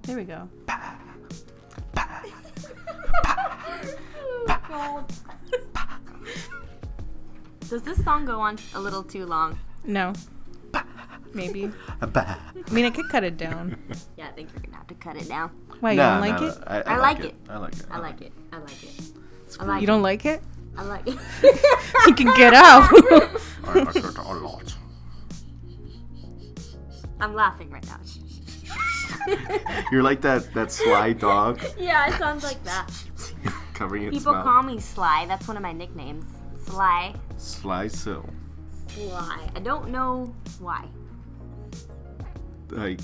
There we go. God. Does this song go on a little too long? No. Maybe. I mean, I could cut it down. Yeah, I think you're gonna have to cut it down. Why, you don't like it? I like it. You don't like it? I like it. You can get out. I like it a lot. I'm laughing right now. You're like that sly dog. Yeah, it sounds like that. Covering its People mouth. call me Sly. That's one of my nicknames. Sly. Sly Sill. Sly. I don't know why. I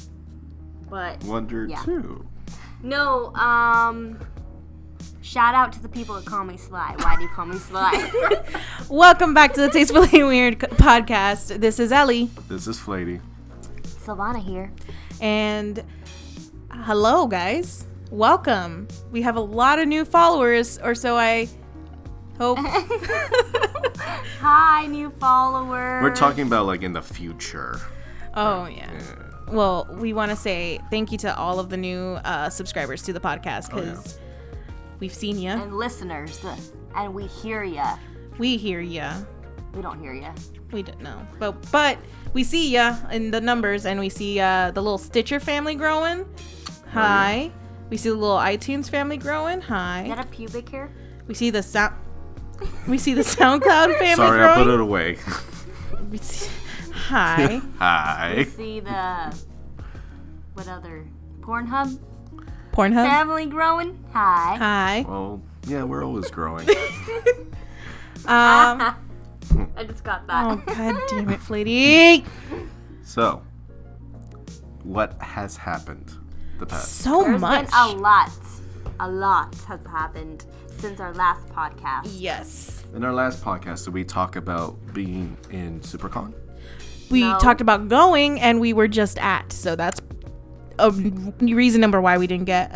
But wonder yeah. too. No, shout out to the people that call me Sly. Why do you call me Sly? Welcome back to the Tastefully Weird podcast. This is Ellie. This is Flatey. Savannah here. And hello, guys. Welcome. We have a lot of new followers, or so I hope. Hi, new followers. We're talking about like in the future. Oh, yeah. Well, we want to say thank you to all of the new subscribers to the podcast because we've seen ya. And listeners. And we hear ya. We hear ya. We don't hear ya. We don't know. But we see ya in the numbers, and we see the little Stitcher family growing. Hi. Yeah. We see the little iTunes family growing. Hi. Is that a pubic hair? We see the SoundCloud family Sorry, growing. I put it away. We see, hi. Hi. We see the... What other? Pornhub Pornhub. family growing? Hi. Hi. Well, yeah, we're always growing. I just got that. Oh, god damn it, Flatey. So, what has happened the past? So There's much. been a lot. A lot has happened since our last podcast. Yes. In our last podcast, did we talk about being in Supercon? We No. talked about going, and we were just at. So that's a reason number why we didn't get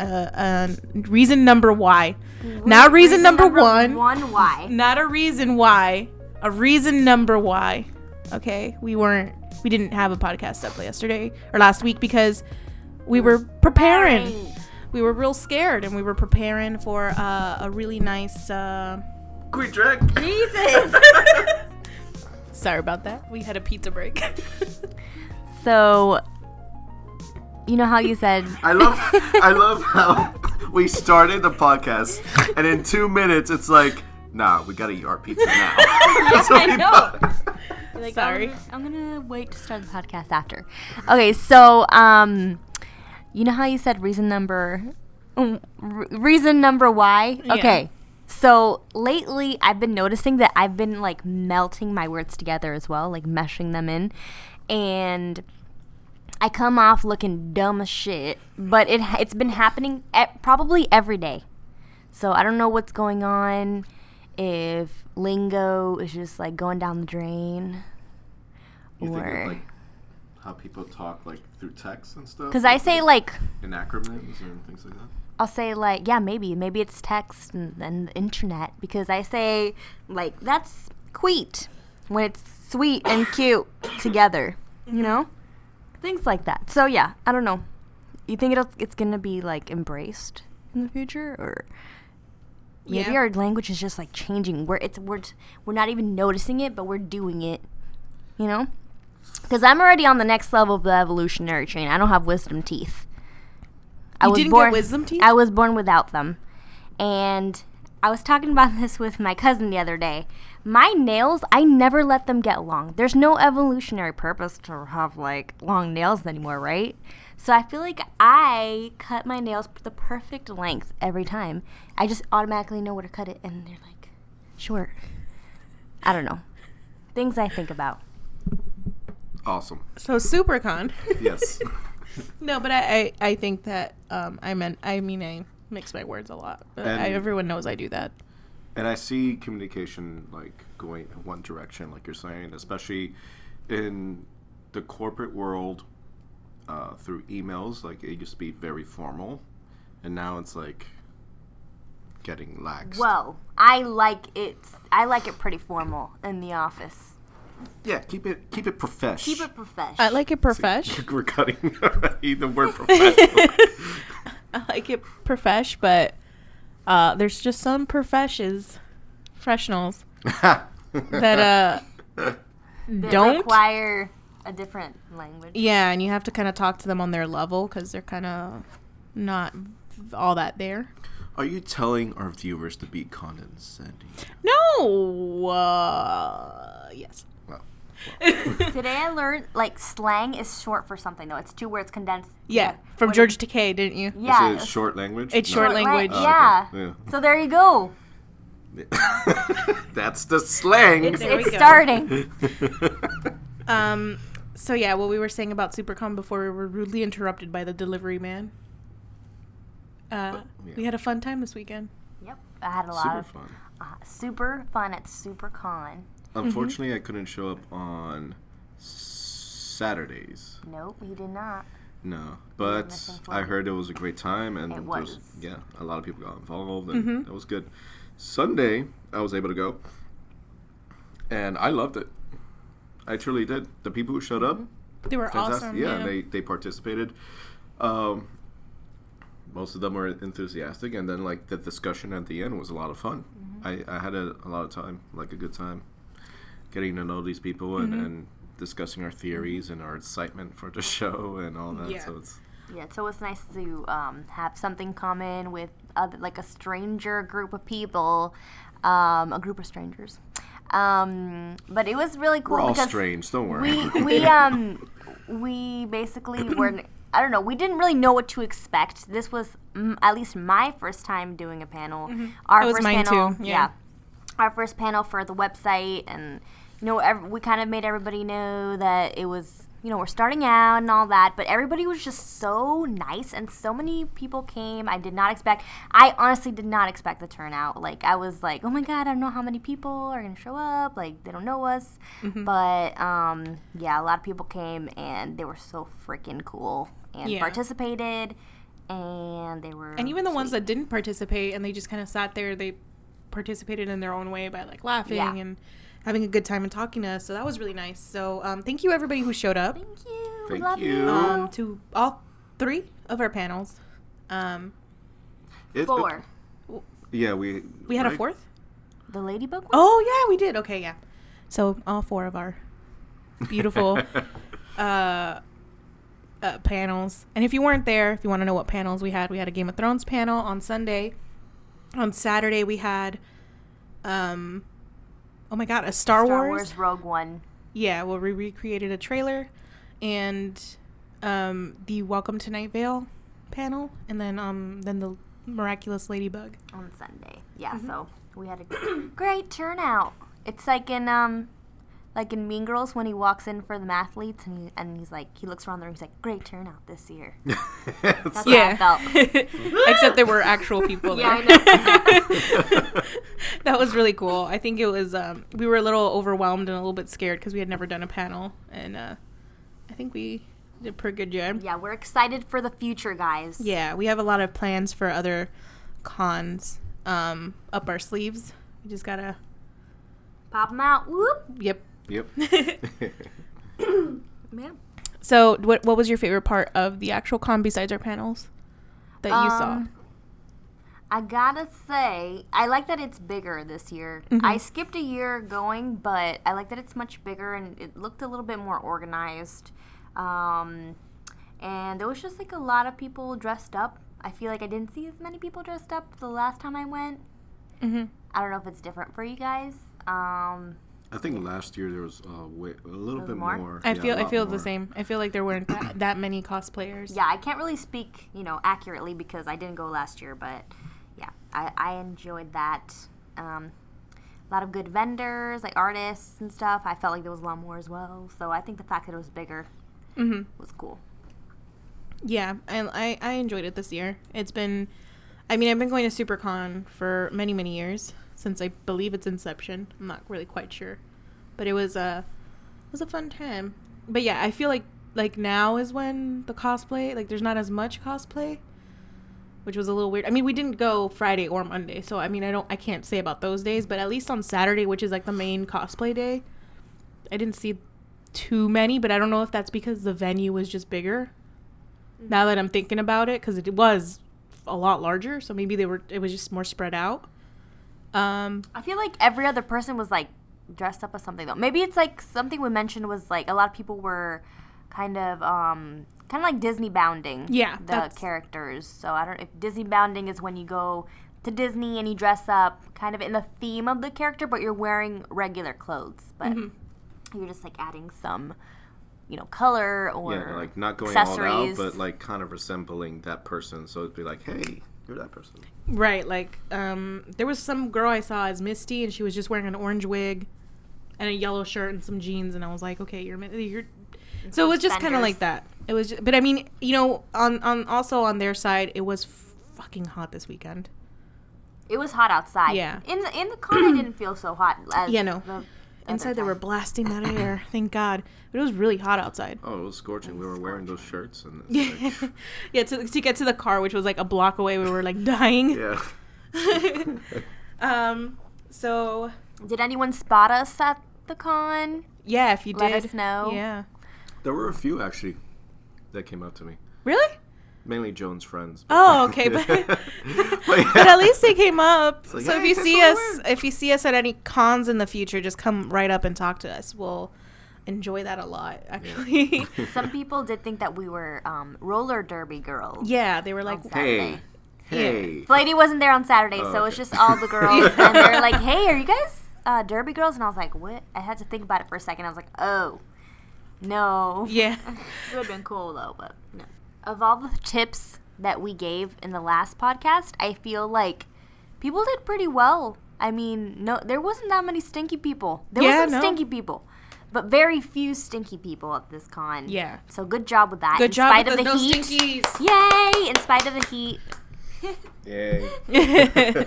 reason number why. Not reason number one. Why? Not a reason why. A reason number why. Okay? We didn't have a podcast up yesterday or last week because we were preparing. We were real scared, and we were preparing for a really nice Quick track. Jesus. Sorry about that. We had a pizza break. So, you know how you said I love how we started the podcast, and in 2 minutes it's like, nah, we gotta eat our pizza now. That's what I we know. thought. Like, Sorry. I'm gonna wait to start the podcast after. Okay, so you know how you said reason number why? Yeah. Okay. So lately I've been noticing that I've been like melting my words together as well, like meshing them in, and I come off looking dumb as shit, but it's been happening probably every day. So I don't know what's going on, if lingo is just like going down the drain, You think or of like how people talk like through text and stuff? because I say like in acronyms and things like that. I'll say like, yeah, maybe it's text and the internet, because I say like that's sweet when it's sweet and cute together, you know, things like that. So yeah, I don't know. You think it's gonna be like embraced in the future, or maybe Yeah. our language is just like changing? We're not even noticing it, but we're doing it, you know? Because I'm already on the next level of the evolutionary chain. I don't have wisdom teeth. You didn't get wisdom teeth? I was born without them. And I was talking about this with my cousin the other day. My nails, I never let them get long. There's no evolutionary purpose to have like long nails anymore, right? So I feel like I cut my nails the perfect length every time. I just automatically know where to cut it, and they're like short. I don't know. Things I think about. Awesome. So Supercon. Yes. No, but I think that I mix my words a lot. But And- everyone knows I do that. And I see communication like going in one direction, like you're saying, especially in the corporate world through emails. Like it used to be very formal, and now it's like getting lax. Well, I like it pretty formal in the office. Yeah, keep it profesh. Keep it professional. I like it profesh. We're cutting already the word professional. I like it profesh, but there's just some professionals that don't require a different language. Yeah, and you have to kind of talk to them on their level because they're kind of not all that there. Are you telling our viewers to be condescending? No. Yes. Well. Today I learned like slang is short for something though. It's 2 words condensed. Yeah, from George Takei, didn't you? Yeah. Is it short language? It's short language. Yeah. Okay. So there you go. That's the slang. It's starting. So yeah, what we were saying about Supercon before we were rudely interrupted by the delivery man. We had a fun time this weekend. Yep, I had a lot Super of fun. Super fun at Supercon. Unfortunately, I couldn't show up on Saturdays. Nope, he did not. No, but I heard it was a great time, and It was. A lot of people got involved, and it was good. Sunday, I was able to go, and I loved it. I truly did. The people who showed up, They were fantastic. awesome. Yeah, they participated. Most of them were enthusiastic, and then like the discussion at the end was a lot of fun. I had a lot of time, like a good time, getting to know these people and discussing our theories and our excitement for the show and all that. Yeah. So it's So it's nice to have something common with like a stranger group of people, a group of strangers. But it was really cool. we're all because strange. Don't worry. we basically were. I don't know. We didn't really know what to expect. This was at least my first time doing a panel. Our It was first mine panel, too, yeah. Our first panel for the website, and we kind of made everybody know that it was. We're starting out and all that, but everybody was just so nice, and so many people came. I honestly did not expect the turnout. Like, I was like, oh my God, I don't know how many people are going to show up. Like, they don't know us. But, a lot of people came, and they were so freaking cool and participated, and they were And even the ones that didn't participate and they just kind of sat there, they participated in their own way by like laughing and having a good time and talking to us. So that was really nice. So thank you everybody who showed up. Thank you. Thank Love you. To all 3 of our panels. 4. Yeah, we We had a right? 4th? The ladybug one? Oh yeah, we did. Okay, yeah. So all 4 of our beautiful panels. And if you weren't there, if you want to know what panels we had a Game of Thrones panel on Sunday. On Saturday we had oh my God, a Star Wars Rogue One. Yeah, well, we recreated a trailer, and the Welcome to Night Vale panel, and then the Miraculous Ladybug On Sunday. Yeah, so we had a great turnout. It's like in Mean Girls when he walks in for the mathletes and he's like, he looks around there and he's like, great turnout this year. That's how I felt. Except there were actual people there. Yeah, I know. That was really cool. I think it was we were a little overwhelmed and a little bit scared because we had never done a panel, and I think we did a pretty good job. Yeah, we're excited for the future, guys. Yeah, we have a lot of plans for other cons up our sleeves. We just gotta Pop them out. Whoop. Yep. Man. So what was your favorite part of the actual con besides our panels that you saw? I gotta say, I like that it's bigger this year. I skipped a year going, but I like that it's much bigger and it looked a little bit more organized. And there was just like a lot of people dressed up. I feel like I didn't see as many people dressed up the last time I went. I don't know if it's different for you guys. I think last year there was a little bit more. I Yeah, a feel lot the more. same. I feel like there weren't that many cosplayers. Yeah, I can't really speak, accurately because I didn't go last year, but yeah, I enjoyed that. A lot of good vendors, like artists and stuff. I felt like there was a lot more as well. So I think the fact that it was bigger was cool. Yeah, I enjoyed it this year. It's been, I've been going to Supercon for many, many years, since I believe its inception. I'm not really quite sure. But it was a fun time. But yeah, I feel like now is when the cosplay, like there's not as much cosplay, which was a little weird. We didn't go Friday or Monday, so I can't say about those days, but at least on Saturday, which is like the main cosplay day, I didn't see too many, but I don't know if that's because the venue was just bigger. Now that I'm thinking about it, because it was a lot larger, so maybe it was just more spread out. I feel like every other person was like dressed up as something though. Maybe it's like something we mentioned was like a lot of people were kind of like Disney bounding the characters. So I don't know if Disney bounding is when you go to Disney and you dress up kind of in the theme of the character, but you're wearing regular clothes. But you're just like adding some, color or like not going accessories. all out, but like kind of resembling that person. So it'd be like, hey, you're that person. Right. Like there was some girl I saw as Misty, and she was just wearing an orange wig and a yellow shirt and some jeans, and I was like, okay, you're. So it was just kind of like that. It was, but I mean, on their side, it was fucking hot this weekend. It was hot outside. Yeah. In the con, it didn't feel so hot. As Inside they were blasting that air. Thank God. But it was really hot outside. Oh, it was scorching. We were wearing those shirts and to get to the car, which was like a block away, we were like dying. Yeah. So. Did anyone spot us at the con? Yeah, if you did, let us know. Yeah. There were a few actually that came up to me. Really? Mainly Joan's friends. Oh, okay, but at least they came up. Like, so if you see us at any cons in the future, just come right up and talk to us. We'll enjoy that a lot, actually. Yeah. Some people did think that we were roller derby girls. Yeah, they were like, hey. Lady wasn't there on Saturday, so it was just all the girls, and they're like, "Hey, are you guys derby girls?" And I was like, "What?" I had to think about it for a second. I was like, "Oh, no." Yeah. It would have been cool though, but no. Of all the tips that we gave in the last podcast, I feel like people did pretty well. I mean, no, there wasn't that many stinky people. There were some stinky people, but very few stinky people at this con. Yeah. So good job with that. Good job with the heat. Stinkies. Yay! In spite of the heat. Yay. Yeah.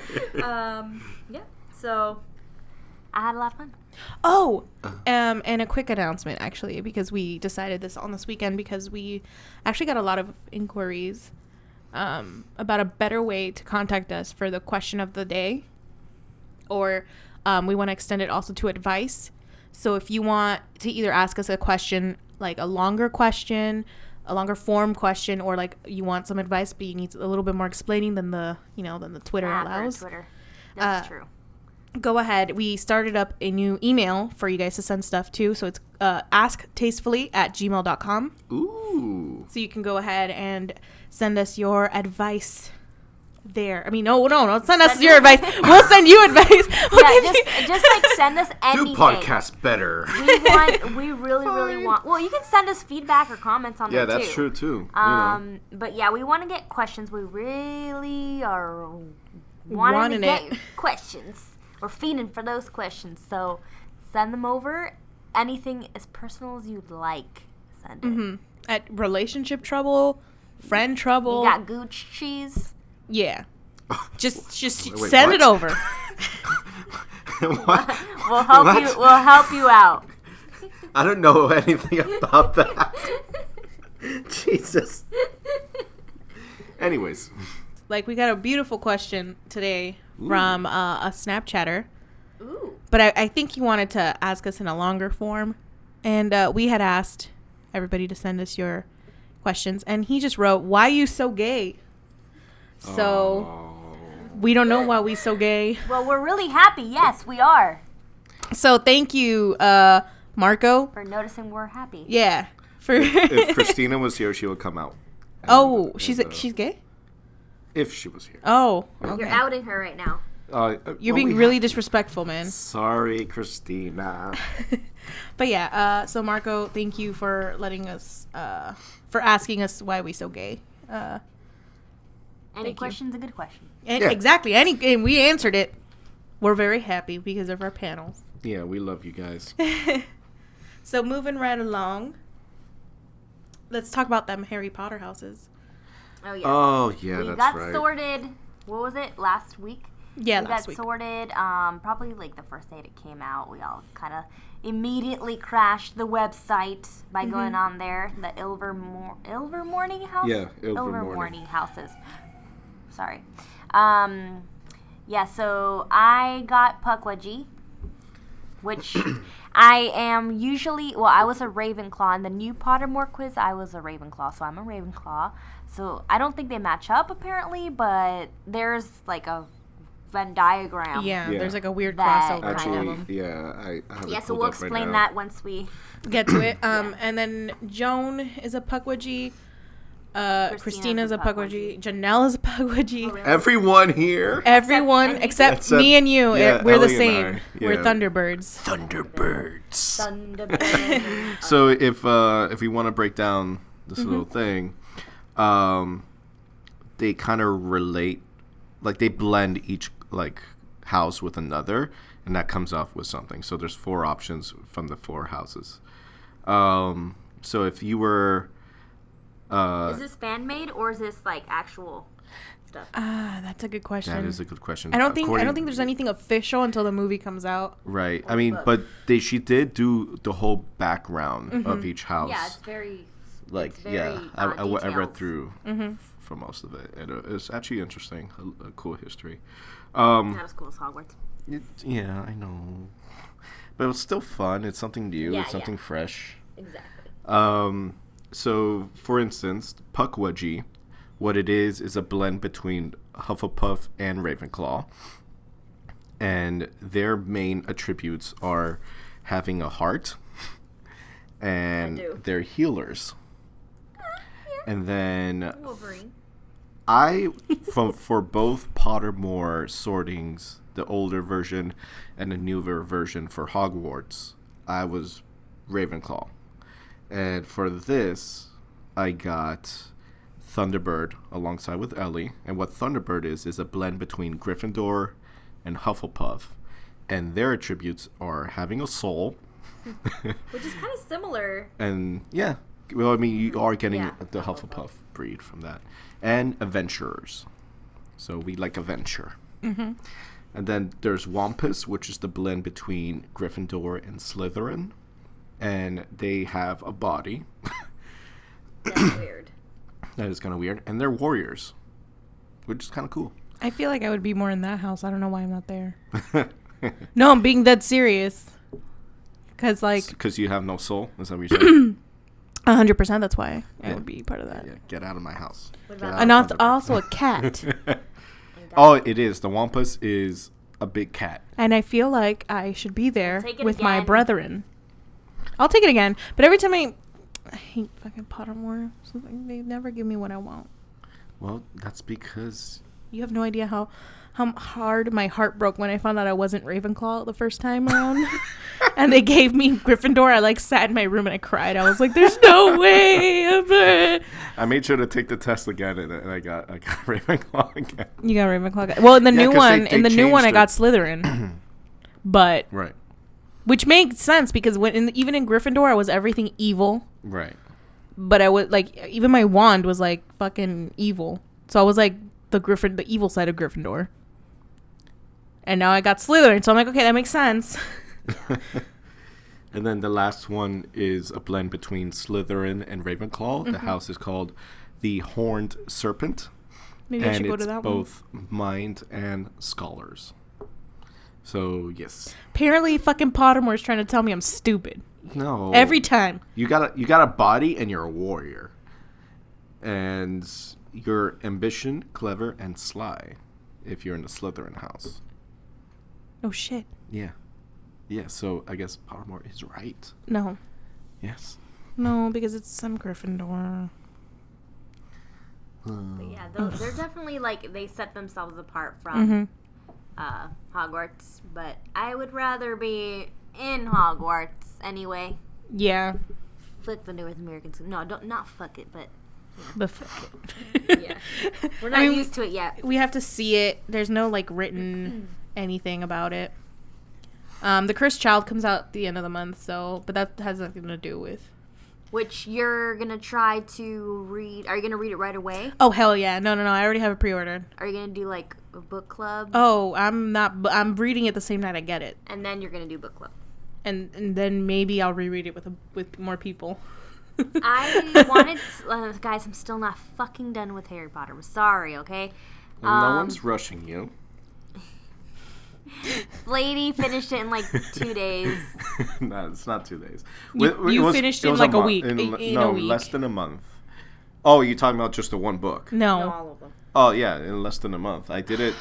So I had a lot of fun. Oh, and a quick announcement, actually, because we decided this on this weekend because we actually got a lot of inquiries about a better way to contact us for the question of the day, or we want to extend it also to advice. So if you want to either ask us a question, like a longer question, a longer form question, or like you want some advice but you need a little bit more explaining than the Twitter allows. Twitter. That's true. Go ahead. We started up a new email for you guys to send stuff to. So it's asktastefully@gmail.com. Ooh. So you can go ahead and send us your advice there. I mean, no, don't send us your advice. We'll send you advice. Just like send us anything. Do podcasts better. We really want. Well, you can send us feedback or comments on there too. Yeah, that's true too. But yeah, we want to get questions. We really are wanting to get questions. We're fiending for those questions. So send them over. Anything as personal as you'd like, send it. Mm-hmm. At relationship trouble, friend trouble. You got Gooch cheese. Yeah. Just Wait, send what? it over. What? We'll help you out. I don't know anything about that. Jesus. Anyways. Like, we got a beautiful question today from a Snapchatter. Ooh. But I think he wanted to ask us in a longer form. And we had asked everybody to send us your questions. And he just wrote, "Why you so gay?" So we don't know why we so gay. Well, we're really happy. Yes, we are. So thank you, Marco. For noticing we're happy. Yeah. If Christina was here, she would come out. She's gay? If she was here. Oh, okay. You're outing her right now. You're being really disrespectful, man. Sorry, Christina. But yeah, so Marco, thank you for letting us, for asking us why we so gay. Any question's a good question. Exactly. And we answered it. We're very happy because of our panels. Yeah, we love you guys. So moving right along, let's talk about them Harry Potter houses. Oh, yes. Oh, yeah, we that's got right. sorted, what was it, last week? Yeah, we last got week. sorted, probably like the first day it came out. We all kind of immediately crashed the website by going on there. The Ilvermorny house? Yeah, Ilvermorny houses. Sorry. Yeah, so I got Pukwudgie. which I am usually, well, I was a Ravenclaw. In the new Pottermore quiz, I was a Ravenclaw, so I'm a Ravenclaw. So I don't think they match up, apparently, but there's like a Venn diagram. Yeah, Yeah. there's like a weird That crossover. Actually, kind of. yeah, I have Yeah, it so pulled we'll up right explain now. that once we Get to it. And then Joan is a Pukwudgie. Christina's a Pukwudgie. Janelle is a Pukwudgie. Oh, really? Everyone here. Except Except- me and you. yeah, We're the Ellie and same. I, We're yeah. Thunderbirds. Thunderbirds. Thunderbird. So if we want to break down this little thing, they kind of relate, like they blend each like house with another, and that comes off with something. So there's 4 options from the 4 houses. So if you were, Is this fan made or is this like actual stuff? That's a good question. that is a good question. I don't think there's anything official until the movie comes out. Right. I mean, but she did do the whole background of each house. Yeah, it's very. Like it's very, yeah, I read detailed. through for most of it, and it's actually interesting, a cool history. Not as cool as Hogwarts. Yeah, I know, but it was still fun. It's something new. Yeah, it's something fresh. Exactly. So for instance, Pukwudgie, what it is a blend between Hufflepuff and Ravenclaw, and their main attributes are having a heart, and they're healers. And then Wolverine. for both Pottermore sortings, the older version and the newer version for Hogwarts, I was Ravenclaw. And for this, I got Thunderbird alongside with Ellie. And what Thunderbird is a blend between Gryffindor and Hufflepuff. And their attributes are having a soul. Which is kind of similar. And yeah, well, I mean, you are getting Yeah, the Hufflepuff breed from that, and adventurers. So we like adventure. And then there's Wampus, which is the blend between Gryffindor and Slytherin, and they have a body. That's weird. That is kind of weird, and they're warriors, which is kind of cool. I feel like I would be more in that house. I don't know why I'm not there. No, I'm being dead serious. Because, like, Because you have no soul, is that what you're saying? 100%, that's why I Yeah. would be part of that. Yeah, get out of my house. What Get about- out And of also, Thunderbird. also a cat. Oh, it is. The Wampus is a big cat. And I feel like I should be there Take it with my again. brethren. I'll take it again. But every time I hate fucking Pottermore. They never give me what I want. Well, that's because You have no idea how hard my heart broke when I found out I wasn't Ravenclaw the first time around. And they gave me Gryffindor. I like sat in my room and I cried. I was like, "There's no way." I made sure to take the test again, and I got Ravenclaw again. You got Ravenclaw. Well, in the Yeah, new 'cause one, they I changed got it. Slytherin. But Right, which makes sense because even in Gryffindor, I was everything evil. right. But I was like, even my wand was like fucking evil. So I was like the evil side of Gryffindor. And now I got Slytherin, so I'm like, okay, that makes sense. And then the last one is a blend between Slytherin and Ravenclaw. The house is called the Horned Serpent, Maybe I should and go to it's that one. both mind and scholars. So yes, Apparently, fucking Pottermore's trying to tell me I'm stupid no, every time. you got a body and you're a warrior, and you're ambition, clever, and sly. If you're in the Slytherin house, Oh shit. yeah. So I guess Pottermore is right. No, Yes. no, because it's some Gryffindor. But yeah, they're definitely like they set themselves apart from Hogwarts. But I would rather be in Hogwarts anyway. Yeah, Fuck the North Americans. No, not fuck it, but but fuck it. yeah, we're not I mean, used to it yet. We have to see it. There's no like written anything about it. The Cursed Child comes out at the end of the month, but that has nothing to do with. Which you're gonna try to read. Are you gonna read it right away? Oh hell yeah! No, I already have it pre-ordered. Are you gonna do like a book club? Oh, I'm not. I'm reading it the same night I get it, And then you're gonna do book club. and then maybe I'll reread it with more people. I wanted, guys. I'm still not fucking done with Harry Potter. I'm sorry, okay? No one's rushing you. Lady finished it in like 2 days. No, it's not 2 days. You finished it in like a week. No, less than a month. Oh, you're talking about just the one book? No, all of them. Oh, yeah, in less than a month. I did it,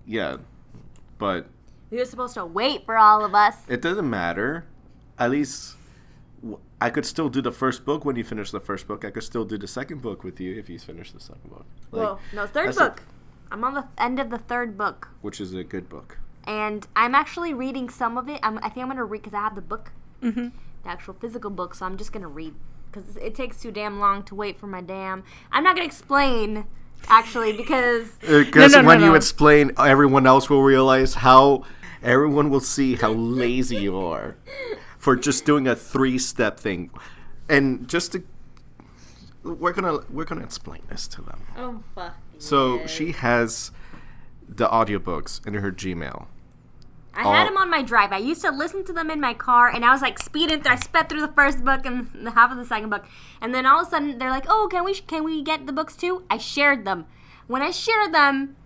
yeah, but... You were supposed to wait for all of us. It doesn't matter. At least I could still do the first book when you finish the first book. I could still do the second book with you if you finish the second book. Well, no, third book. I'm on the end of the third book. Which is a good book. And I'm actually reading some of it. I think I'm going to read because I have the book. Mm-hmm. The actual physical book, so I'm just going to read. Because it takes too damn long to wait for my damn... I'm not going to explain, actually, because... Because when you explain, everyone else will realize how... Everyone will see how lazy you are for just doing a 3-step thing. And just to... We're gonna explain this to them. Oh, fuck. So yes. she has the audiobooks in her Gmail. I had them on my drive. I used to listen to them in my car, and I was like speeding through. I sped through the first book and half of the second book, and then all of a sudden they're like, "Oh, can we get the books too?" I shared them. When I share them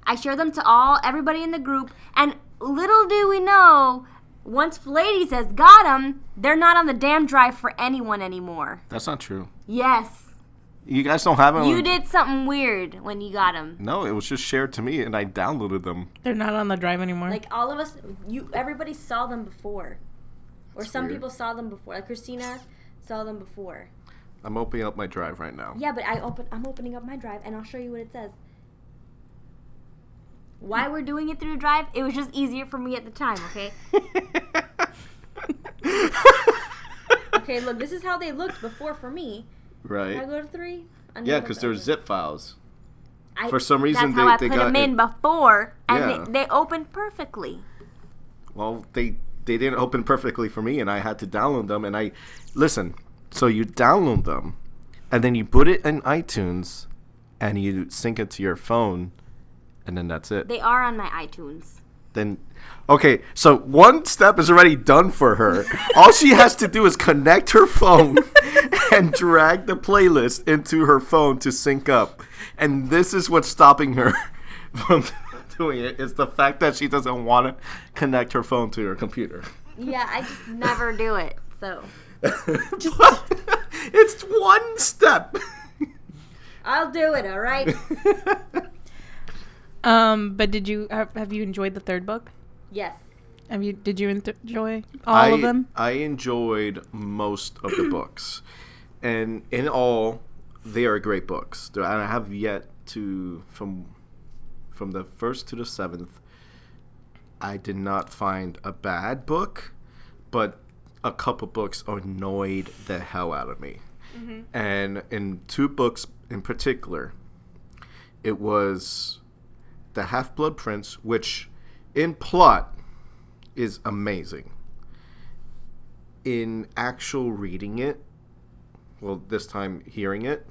to everybody in the group, and little do we know, once Lady says got them, they're not on the damn drive for anyone anymore. That's not true. Yes. You guys don't have them? You did something weird when you got them. No, it was just shared to me, and I downloaded them. They're not on the drive anymore. Like, all of us, everybody saw them before. Or That's some weird. people saw them before. Like, Christina saw them before. I'm opening up my drive right now. Yeah, but I'm opening up my drive, and I'll show you what it says. Why we're doing it through the drive, it was just easier for me at the time, okay? Okay, look, this is how they looked before for me. Right. Can I go to 3? Yeah, because they're zip files. For some That's reason, how I they put got them in before, and Yeah. they opened perfectly. Well, they didn't open perfectly for me, and I had to download them. And listen. So you download them, and then you put it in iTunes, and you sync it to your phone, and then that's it. They are on my iTunes. Then, okay, so one step is already done for her. All she has to do is connect her phone and drag the playlist into her phone to sync up. And this is what's stopping her from doing it. It's the fact that she doesn't want to connect her phone to her computer. Yeah, I just never do it, so. It's one step. I'll do it, all right? But did you have you enjoyed the third book? Yes. Did you enjoy all of them? I enjoyed most of the books, and in all, they are great books. I have yet to from the first to the 7th. I did not find a bad book, but a couple books annoyed the hell out of me. Mm-hmm. And in 2 books in particular, it was The Half-Blood Prince, which in plot is amazing. In actual reading it, well, this time hearing it,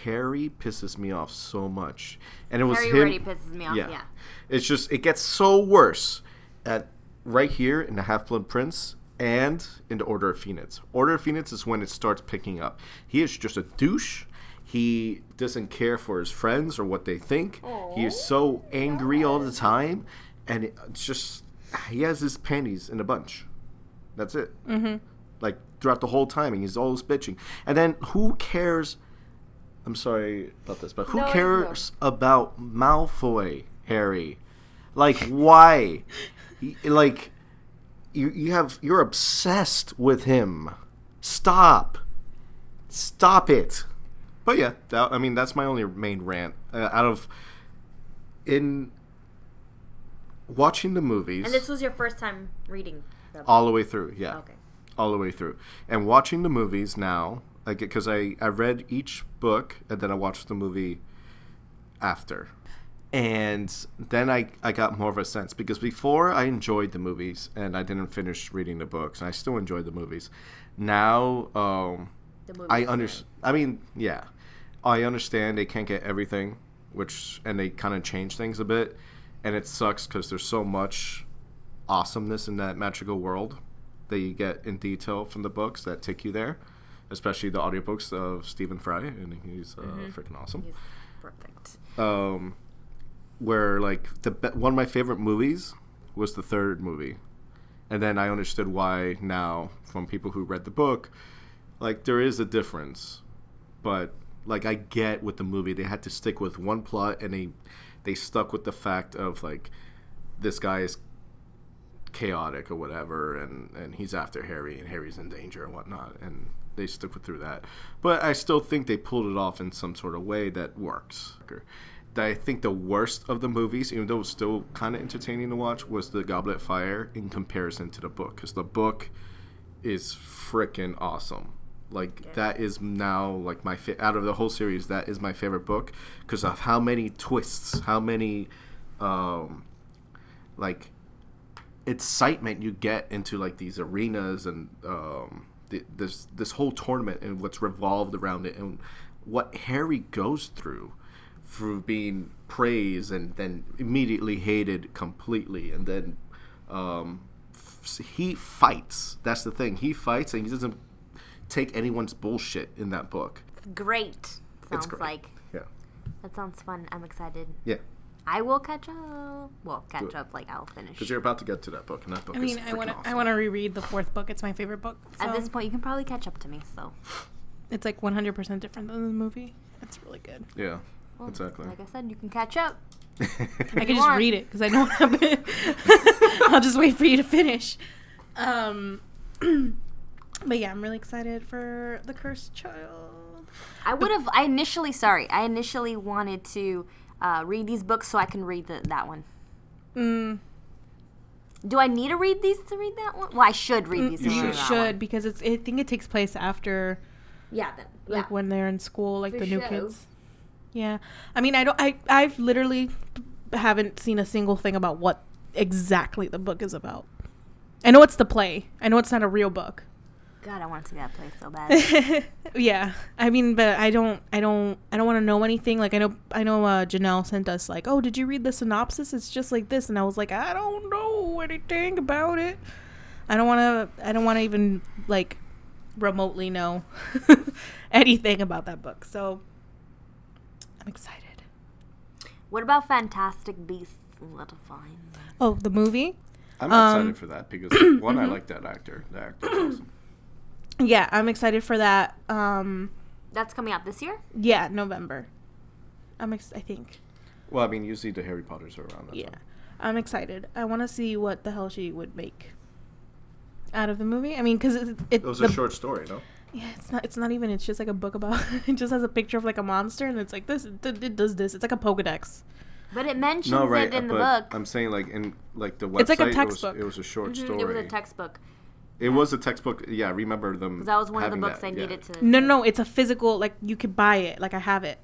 Harry pisses me off so much. And it was Harry him. already pisses me off, yeah. It's just, it gets so worse at right here in The Half-Blood Prince and in The Order of Phoenix. Order of Phoenix is when it starts picking up. He is just a douche. He doesn't care for his friends or what they think. Aww. He is so angry all the time. And it's just, he has his panties in a bunch. That's it. Mm-hmm. Like, throughout the whole time, and he's always bitching. And then, who cares? I'm sorry about this, but who cares about Malfoy, Harry? Like, why? You're obsessed with him. Stop it. But yeah, that's my only main rant. In watching the movies. And this was your first time reading them? All the way through, yeah. Okay. All the way through. And watching the movies now, because I read each book, and then I watched the movie after. And then I got more of a sense, because before I enjoyed the movies, and I didn't finish reading the books, and I still enjoyed the movies. Now, I understand. I understand they can't get everything, and they kind of change things a bit, and it sucks because there's so much awesomeness in that magical world that you get in detail from the books that take you there, especially the audiobooks of Stephen Fry, and he's freaking awesome. He's perfect. where like one of my favorite movies was the third movie, and then I understood why now from people who read the book. Like, there is a difference, but like I get with the movie they had to stick with one plot, and they stuck with the fact of like this guy is chaotic or whatever, and he's after Harry, and Harry's in danger and whatnot, and they stuck through that. But I still think they pulled it off in some sort of way that works. I think the worst of the movies, even though it was still kind of entertaining to watch, was the Goblet of Fire in comparison to the book, because the book is freaking awesome. Like, that is now, like, out of the whole series, that is my favorite book because of how many twists, how many, like, excitement you get into, like, these arenas and this whole tournament and what's revolved around it and what Harry goes through being praised and then immediately hated completely. And then he fights. That's the thing. He fights, and he doesn't take anyone's bullshit in that book. Great. Sounds great. like. Yeah. That sounds fun. I'm excited. Yeah. I will catch up. Well, catch up, like, I'll finish. Because you're about to get to that book, and that book is freaking awesome. I want to reread the fourth book. It's my favorite book. So. At this point, you can probably catch up to me, so. It's like 100% different than the movie. It's really good. Yeah, well, exactly. Like I said, you can catch up. I can just read it because I know what happened. I'll just wait for you to finish. But yeah, I'm really excited for The Cursed Child. I initially wanted to read these books so I can read that one. Do I need to read these to read that one? Well, I should read these. You should, because I think it takes place after. Yeah. Like when they're in school, like For the new sure. kids. Yeah, I mean, I've literally haven't seen a single thing about what exactly the book is about. I know it's the play. I know it's not a real book. God, I want to see that play so bad. Yeah, I mean, but I don't want to know anything. Like I know Janelle sent us like, oh, did you read the synopsis? It's just like this, and I was like, I don't know anything about it. I don't want to even like remotely know anything about that book. So I'm excited. What about Fantastic Beasts and Little Vines? Oh, the movie? I'm excited for that because one, I like that actor. The actor's awesome. Yeah, I'm excited for that. That's coming out this year? Yeah, November. I think. Well, I mean, usually the Harry Potters are around that time. I'm excited. I want to see what the hell she would make out of the movie. I mean, because it was a short story, no? Yeah, it's not even. It's just like a book about. It just has a picture of like a monster, and it's like this. It does this. It's like a Pokedex. But it mentions it in the book. I'm saying like in like the website. It's like a textbook. It was a short story. It was a textbook. It was a textbook. Yeah, I remember them. Because that was one of the books I needed to. No, it's a physical. Like you could buy it. Like I have it.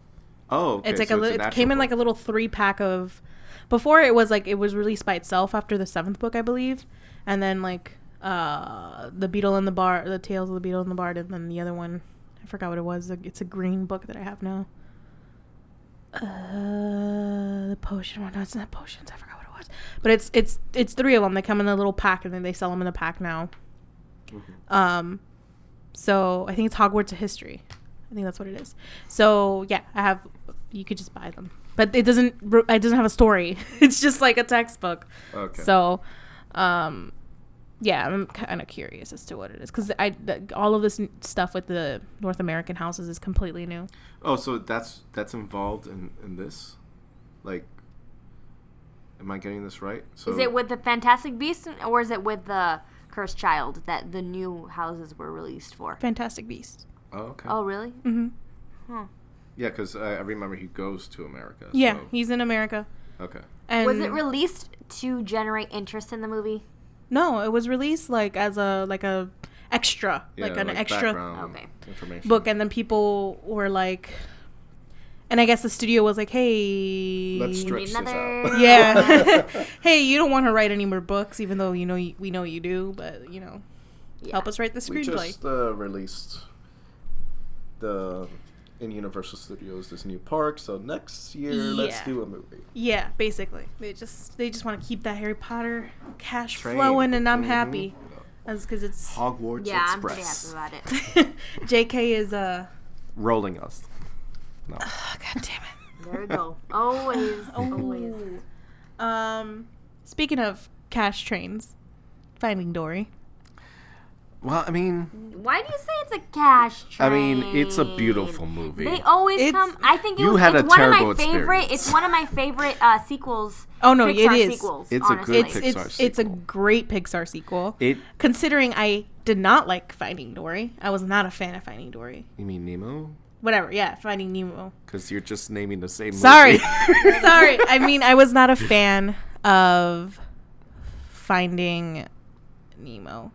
Oh, okay. It's like it came in like a little 3-pack of. Before it was like it was released by itself after the 7th book, I believe, and then like the Beetle and the Bard, the Tales of the Beetle and the Bard, and then the other one, I forgot what it was. It's a green book that I have now. The potion one. No, it's not potions. I forgot what it was. But it's 3 of them. They come in a little pack, and then they sell them in a pack now. Mm-hmm. So I think it's Hogwarts of History. I think that's what it is. So yeah, you could just buy them, but it doesn't have a story. It's just like a textbook. Okay. So, yeah, I'm kind of curious as to what it is because all of this stuff with the North American houses is completely new. Oh, so that's involved in this, like. Am I getting this right? So is it with the Fantastic Beasts or is it with the Cursed Child that the new houses were released for? Fantastic Beasts. Oh, okay. Oh, really? Mm-hmm. Huh. Yeah, because I remember he goes to America. Yeah, so. he's in America. Okay. And was it released to generate interest in the movie? No, it was released like as a extra, like an extra information book, and then people were like. And I guess the studio was like, hey... Let's stretch this out. Yeah. Hey, you don't want to write any more books, even though we know you do, but, help us write the screenplay. We just released in Universal Studios this new park, so next year, let's do a movie. Yeah, basically. They just want to keep that Harry Potter cash flowing, and I'm happy. That's because it's... Hogwarts Express. I'm pretty happy about it. JK is... Rolling us. No. Oh, God damn it. There we go. Always. Speaking of cash trains, Finding Dory. Well, I mean, Why do you say it's a cash train? I mean, it's a beautiful movie. They always come. I think You it's had a one of my terrible favorite. experience. It's one of my favorite sequels. Oh no, Pixar it is. Sequels, It's a honestly. good Pixar It's a sequel. great Pixar sequel. It. Considering I did not like Finding Dory, I was not a fan of Finding Dory. You mean Nemo? Whatever, yeah, Finding Nemo. Because you're just naming the same movie. Sorry. Sorry. I mean, I was not a fan of Finding Nemo.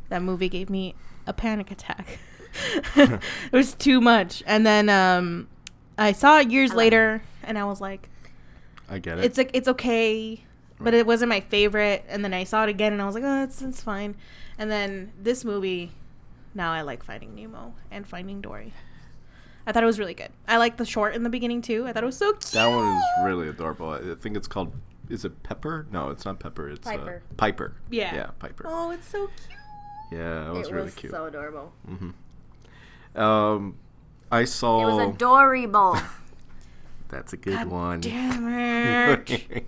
That movie gave me a panic attack. It was too much. And then I saw it years later, and I was like, I get it. it's okay, but it wasn't my favorite. And then I saw it again, and I was like, oh, it's fine. And then this movie, now I like Finding Nemo and Finding Dory. I thought it was really good. I liked the short in the beginning, too. I thought it was so cute. That one is really adorable. I think it's called, is it Pepper? No, it's not Pepper. It's Piper. Piper. Yeah. Yeah, Piper. Oh, it's so cute. Yeah, it was really cute. so adorable. I saw... It was adorable. That's a good one. Damn it.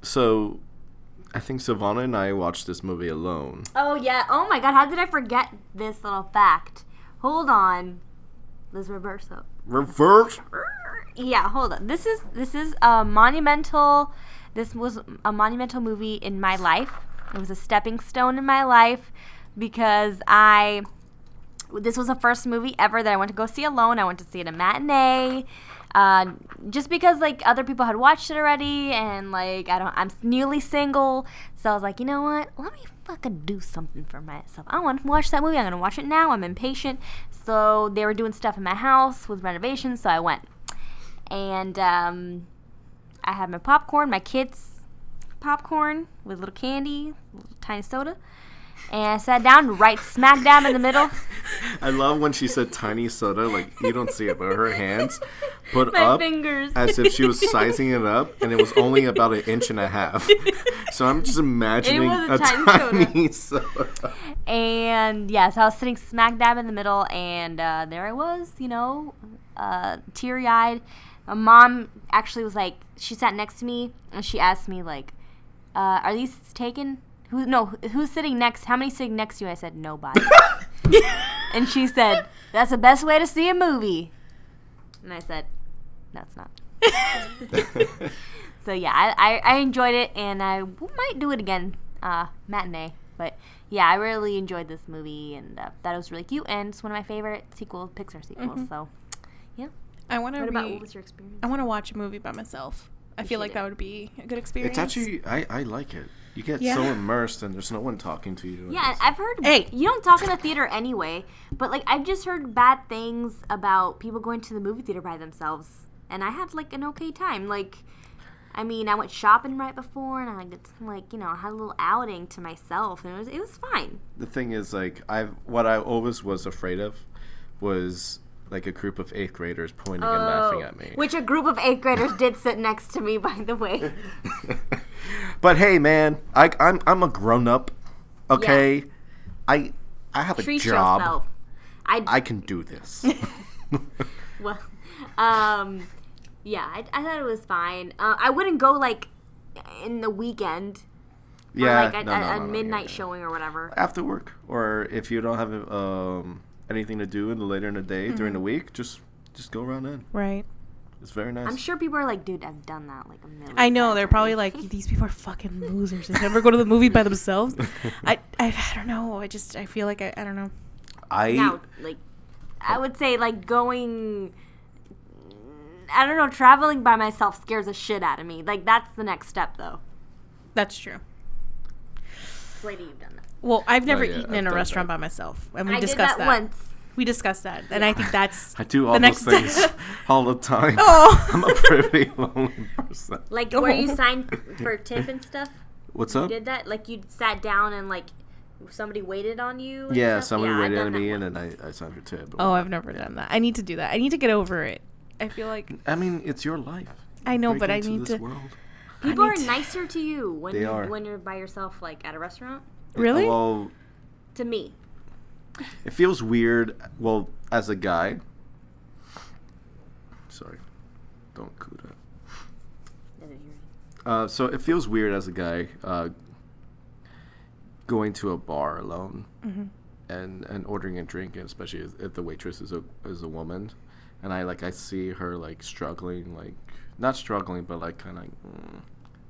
So I think Savannah and I watched this movie alone. Oh, yeah. Oh, my God. How did I forget this little fact? Hold on. Let's reverse up. Reverse. Yeah, hold on. This is a monumental... This was a monumental movie in my life. It was a stepping stone in my life because this was the first movie ever that I went to go see alone. I went to see it at a matinee. Just because like other people had watched it already, and like I'm newly single, so I was like, you know what? Let me fucking do something for myself. I want to watch that movie. I'm gonna watch it now. I'm impatient. So they were doing stuff in my house with renovations, so I went, and I had my popcorn, my kids' popcorn with a little candy, a little tiny soda. And I sat down right smack dab in the middle. I love when she said tiny soda, like you don't see it, but her hands put My up fingers. as if she was sizing it up, and it was only about 1.5 inches. So I'm just imagining It was a a tiny tiny soda. And yeah, so I was sitting smack dab in the middle, and there I was, teary-eyed. My mom actually was like, she sat next to me, and she asked me, like, are these taken? Who's sitting next? How many sitting next to you? I said, nobody. And she said, that's the best way to see a movie. And I said, no, it's not. So yeah, I enjoyed it, and I might do it again, matinee. But yeah, I really enjoyed this movie, and thought it was really cute, and it's one of my favorite Pixar sequels. So yeah. What was your experience? I want to watch a movie by myself. I feel like that would be a good experience. It's actually, I like it. You get so immersed, and there's no one talking to you. Yeah, I've heard. Hey, you don't talk in the theater anyway. But like, I've just heard bad things about people going to the movie theater by themselves, and I had like an okay time. Like, I mean, I went shopping right before, and I had a little outing to myself, and it was fine. The thing is, like, what I always was afraid of was like a group of 8th graders pointing and laughing at me. Which a group of 8th graders did sit next to me, by the way. But hey, man, I'm a grown up. Okay, Yeah. I have Treat a job. yourself. I can do this. Well, yeah, I thought it was fine. I wouldn't go like in the weekend. Yeah, or like a midnight showing or whatever. After work, or if you don't have anything to do later in the day during the week, just go around in. Right. It's very nice. I'm sure people are like, dude, I've done that like a million I know, times they're probably already. like, these people are fucking losers. They never go to the movie by themselves. I don't know. I feel like I don't know. Now, like, I would say like going, I don't know, traveling by myself scares the shit out of me. Like, that's the next step though. That's true. Lady, you've done that. Well, I've never yeah, eaten I've in a done restaurant that. by myself, and we I discussed did that once. We discussed that, and I think that's I do all the those next things all the time. Oh. I'm a pretty lonely person. Like, where you signed for tip and stuff? What's You up? did that? Like, you sat down and, like, somebody waited on you? And Yeah, stuff? somebody I've waited done on that me, and once. then I signed for tip. Oh, I've never done that. I need to do that. I need to get over it. I feel like I mean, it's your life. I know, Break but I into need this to. world. People I are need to- nicer to you when They are. when you're by yourself, like, at a restaurant. Really? Well, To me. it feels weird. Well, as a guy, Sorry. Don't Cuda. So it feels weird as a guy going to a bar alone and ordering a drink, and especially if the waitress is a woman, and I see her like struggling, like not struggling, but like kind of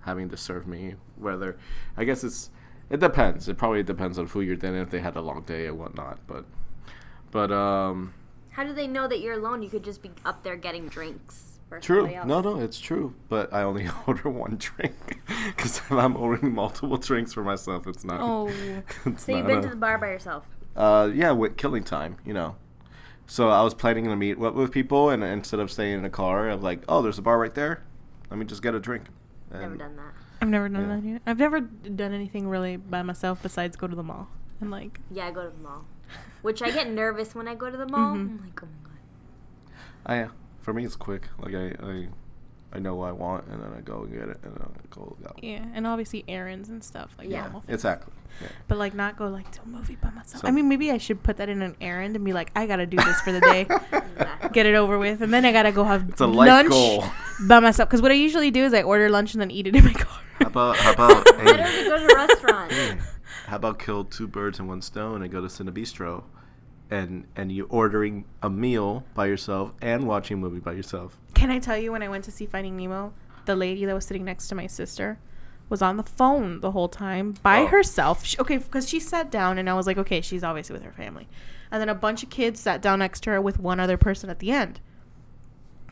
having to serve me. Whether I guess it depends. It probably depends on who you're dating, if they had a long day and whatnot. But how do they know that you're alone? You could just be up there getting drinks. True. No, it's true. But I only order one drink because if I'm ordering multiple drinks for myself, it's not. Oh. So you've been to the bar by yourself? Yeah, with killing time, So I was planning to meet with people, and instead of staying in a car, I'm like, oh, there's a bar right there. Let me just get a drink. Never done that. I've never done that yet. I've never done anything really by myself besides go to the mall and like. Yeah, I go to the mall, which I get nervous when I go to the mall. I'm like, oh my god. For me, it's quick. Like I know what I want, and then I go and get it, and then I go out. Yeah, and obviously errands and stuff like normal things. Exactly. Yeah. But like not go like to a movie by myself. I mean, maybe I should put that in an errand and be like, I gotta do this for the day, get it over with, and then I gotta go have it's a life lunch goal. by myself. Because what I usually do is I order lunch and then eat it in my car. How about Better to go to a restaurant. How about kill two birds in one stone and go to Cinebistro, and you ordering a meal by yourself and watching a movie by yourself? Can I tell you, when I went to see Finding Nemo, the lady that was sitting next to my sister was on the phone the whole time by herself. Because she sat down, and I was like, okay, she's obviously with her family. And then a bunch of kids sat down next to her with one other person at the end.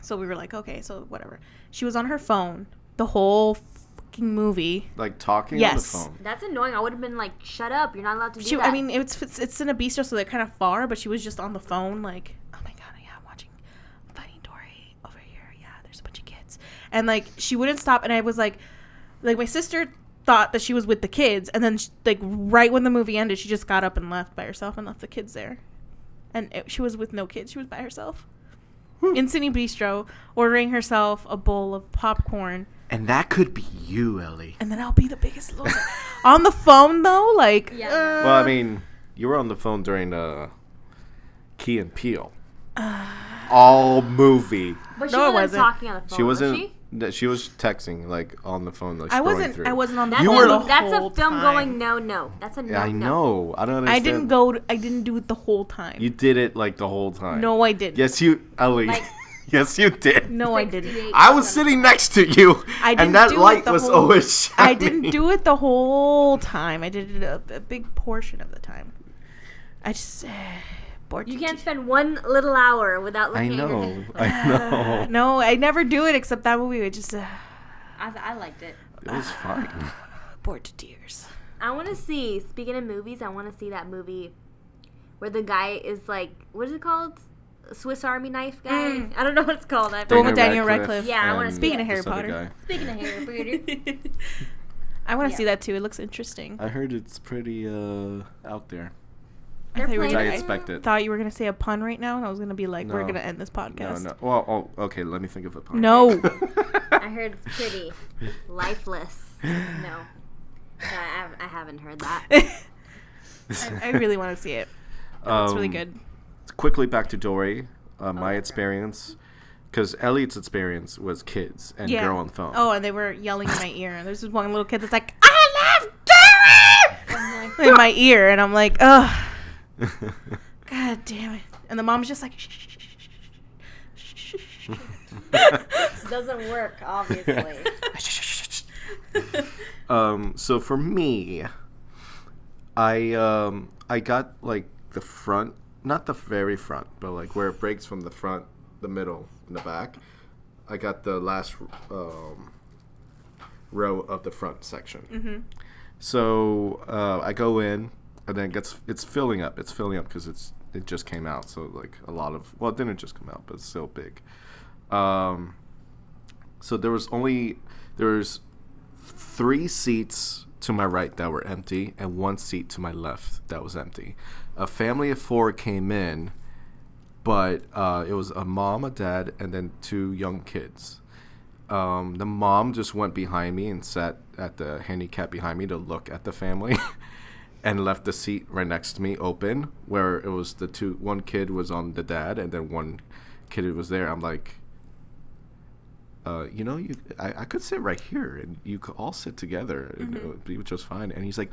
So we were like, okay, so whatever. She was on her phone the whole fucking movie. Like talking on the phone. That's annoying. I would have been like, shut up. You're not allowed to do that. I mean, it's in a bistro, so they're kind of far, but she was just on the phone like, oh my god, yeah, I'm watching Finding Dory over here. Yeah, there's a bunch of kids. And like, she wouldn't stop, and I was like my sister thought that she was with the kids, and then like right when the movie ended, she just got up and left by herself and left the kids there. And she was with no kids. She was by herself. In Cine Bistro, ordering herself a bowl of popcorn. And that could be you, Ellie. And then I'll be the biggest loser. On the phone, though? Like, yeah. Well, I mean, you were on the phone during Key and Peele. All movie. But she wasn't talking on the phone, She wasn't. was she? She was texting, like, on the phone, like, I scrolling through. wasn't on the That's phone. That's a film going no. That's a no. Yeah, I know. I don't understand. I didn't do it the whole time. You did it, like, the whole time. No, I didn't. Yes, Ellie. Like, yes, you did. No, I didn't. I was sitting next to you, and that light was always shining. I didn't do it the whole time. I did it a big portion of the time. I just bored. You can't spend one little hour without looking at your hand. I know. No, I never do it except that movie. It just I liked it. It was fine. bored to tears. I want to see, speaking of movies, I want to see that movie where the guy is like, what is it called? Swiss Army knife guy? I don't know what it's called. The one with Daniel Radcliffe. Yeah, I want to see Speaking it. of Harry Potter. Speaking of Harry Potter. I want to see that too. It looks interesting. I heard it's pretty out there. I expected. Thought you were going to say a pun right now, and I was going to be like, we're going to end this podcast. No. Well, okay, let me think of a pun. No. I heard it's pretty lifeless. No. I haven't heard that. I really want to see it. It's really good. Quickly back to Dory. My experience, because Elliot's experience was kids and girl on phone. Oh, and they were yelling in my ear. And there's this one little kid that's like, I love Dory! In my ear. And I'm like, ugh. God damn it. And the mom's just like, shh, shh, shh, shh, shh. Doesn't work, obviously. So for me, I got like the front, not the very front, but like where it breaks from the front, the middle, and the back. I got the last row of the front section. Mm-hmm. So I go in, and then it's filling up. It's filling up because it just came out. So like a lot of, well, it didn't just come out, but it's still big. So there was 3 seats to my right that were empty, and 1 seat to my left that was empty. A family of 4 came in, but it was a mom, a dad, and then 2 young kids. The mom just went behind me and sat at the handicap behind me to look at the family and left the seat right next to me open, where it was one kid was on the dad and then 1 kid was there. I'm like, I could sit right here and you could all sit together and it would be just fine. And he's like,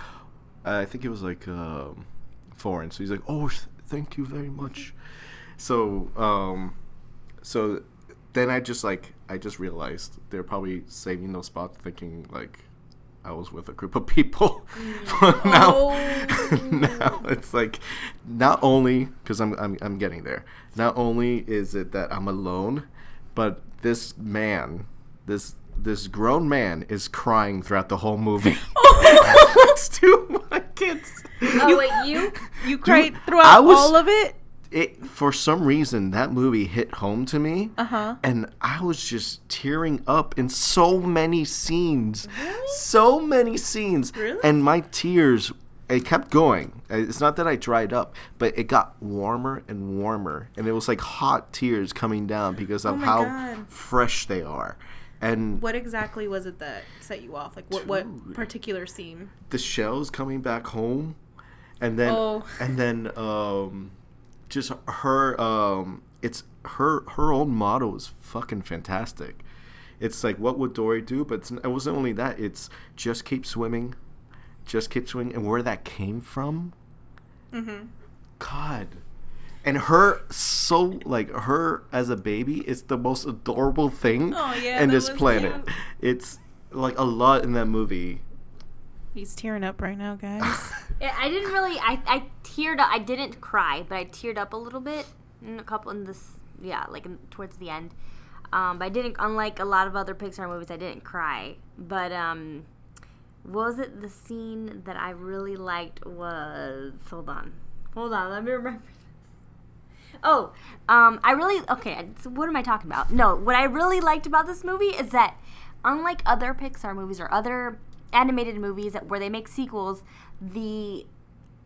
I think it was like foreign. So he's like, oh, thank you very much. So then I just realized they're probably saving those spots thinking like I was with a group of people. Now it's like, not only, because I'm getting there, not only is it that I'm alone, but this grown man is crying throughout the whole movie. Next to my kids. Oh, wait, you cried throughout all of it? For some reason, that movie hit home to me, and I was just tearing up in so many scenes. Really? So many scenes. Really? And my tears, it kept going. It's not that I dried up, but it got warmer and warmer, and it was like hot tears coming down because of how fresh they are. And what exactly was it that set you off? Like what particular scene? The shells coming back home, and then just her it's her own motto is fucking fantastic. It's like, what would Dory do? But it wasn't only that, it's just keep swimming, and where that came from. God. And her as a baby is the most adorable thing in this planet. Cute. It's like a lot in that movie. He's tearing up right now, guys. I didn't really. I teared up. I didn't cry, but I teared up a little bit towards the end. But I didn't. Unlike a lot of other Pixar movies, I didn't cry. But what was it? The scene that I really liked was. Hold on. Let me remember. Oh, so what am I talking about? No, what I really liked about this movie is that, unlike other Pixar movies or other animated movies where they make sequels, the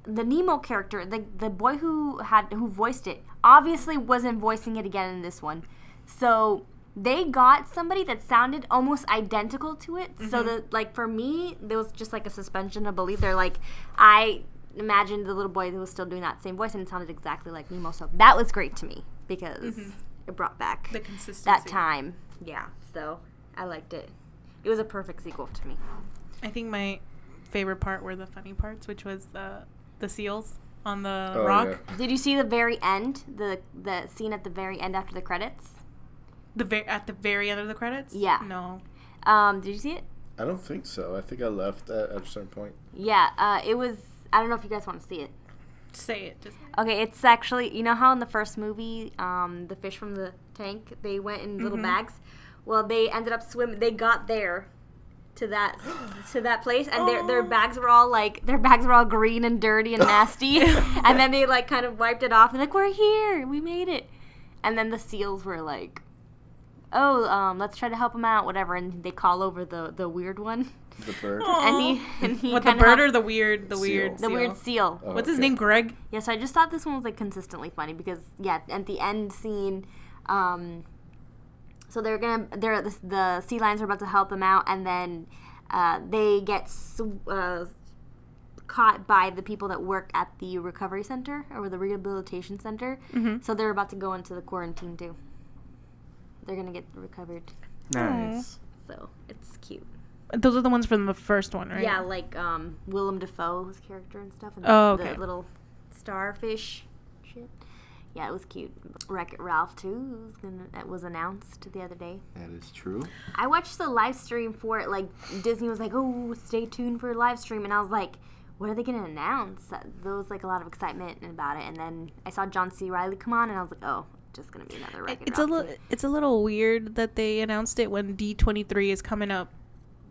Nemo character, the boy who voiced it, obviously wasn't voicing it again in this one. So they got somebody that sounded almost identical to it. So that, like, for me, there was just like a suspension of belief. They're like, I imagined the little boy who was still doing that same voice, and it sounded exactly like Nemo. So that was great to me because it brought back the consistency, that time. Yeah, so I liked it. It was a perfect sequel to me. I think my favorite part were the funny parts, which was the seals on the rock. Yeah. Did you see the very end, the scene at the very end after the credits? At the very end of the credits? Yeah. No. Did you see it? I don't think so. I think I left at a certain point. Yeah. It was. I don't know if you guys want to see it. Say it. Okay, it's actually, you know how in the first movie, the fish from the tank, they went in little bags? Well, they ended up swimming. They got there to that place, and their bags were all green and dirty and nasty. And then they like kind of wiped it off and like, we're here, we made it. And then the seals were like, oh, let's try to help him out, whatever. And they call over the weird one. The bird. And he what, the bird or the weird seal? Oh, What's his name? Greg? Yeah, so I just thought this one was like consistently funny because at the end scene, so the sea lions are about to help them out, and then they get caught by the people that work at the recovery center or the rehabilitation center. So they're about to go into the quarantine too. They're gonna get recovered. Nice. So it's cute. Those are the ones from the first one, right? Yeah, like Willem Dafoe's character and stuff. And okay. The little starfish shit. Yeah, it was cute. Wreck-It Ralph 2 was announced the other day. That is true. I watched the live stream for it. Like, Disney was like, oh, stay tuned for a live stream. And I was like, what are they going to announce? There was, like, a lot of excitement about it. And then I saw John C. Reilly come on, and I was like, oh, just going to be another Wreck-It Ralph 2. It's a little weird that they announced it when D23 is coming up,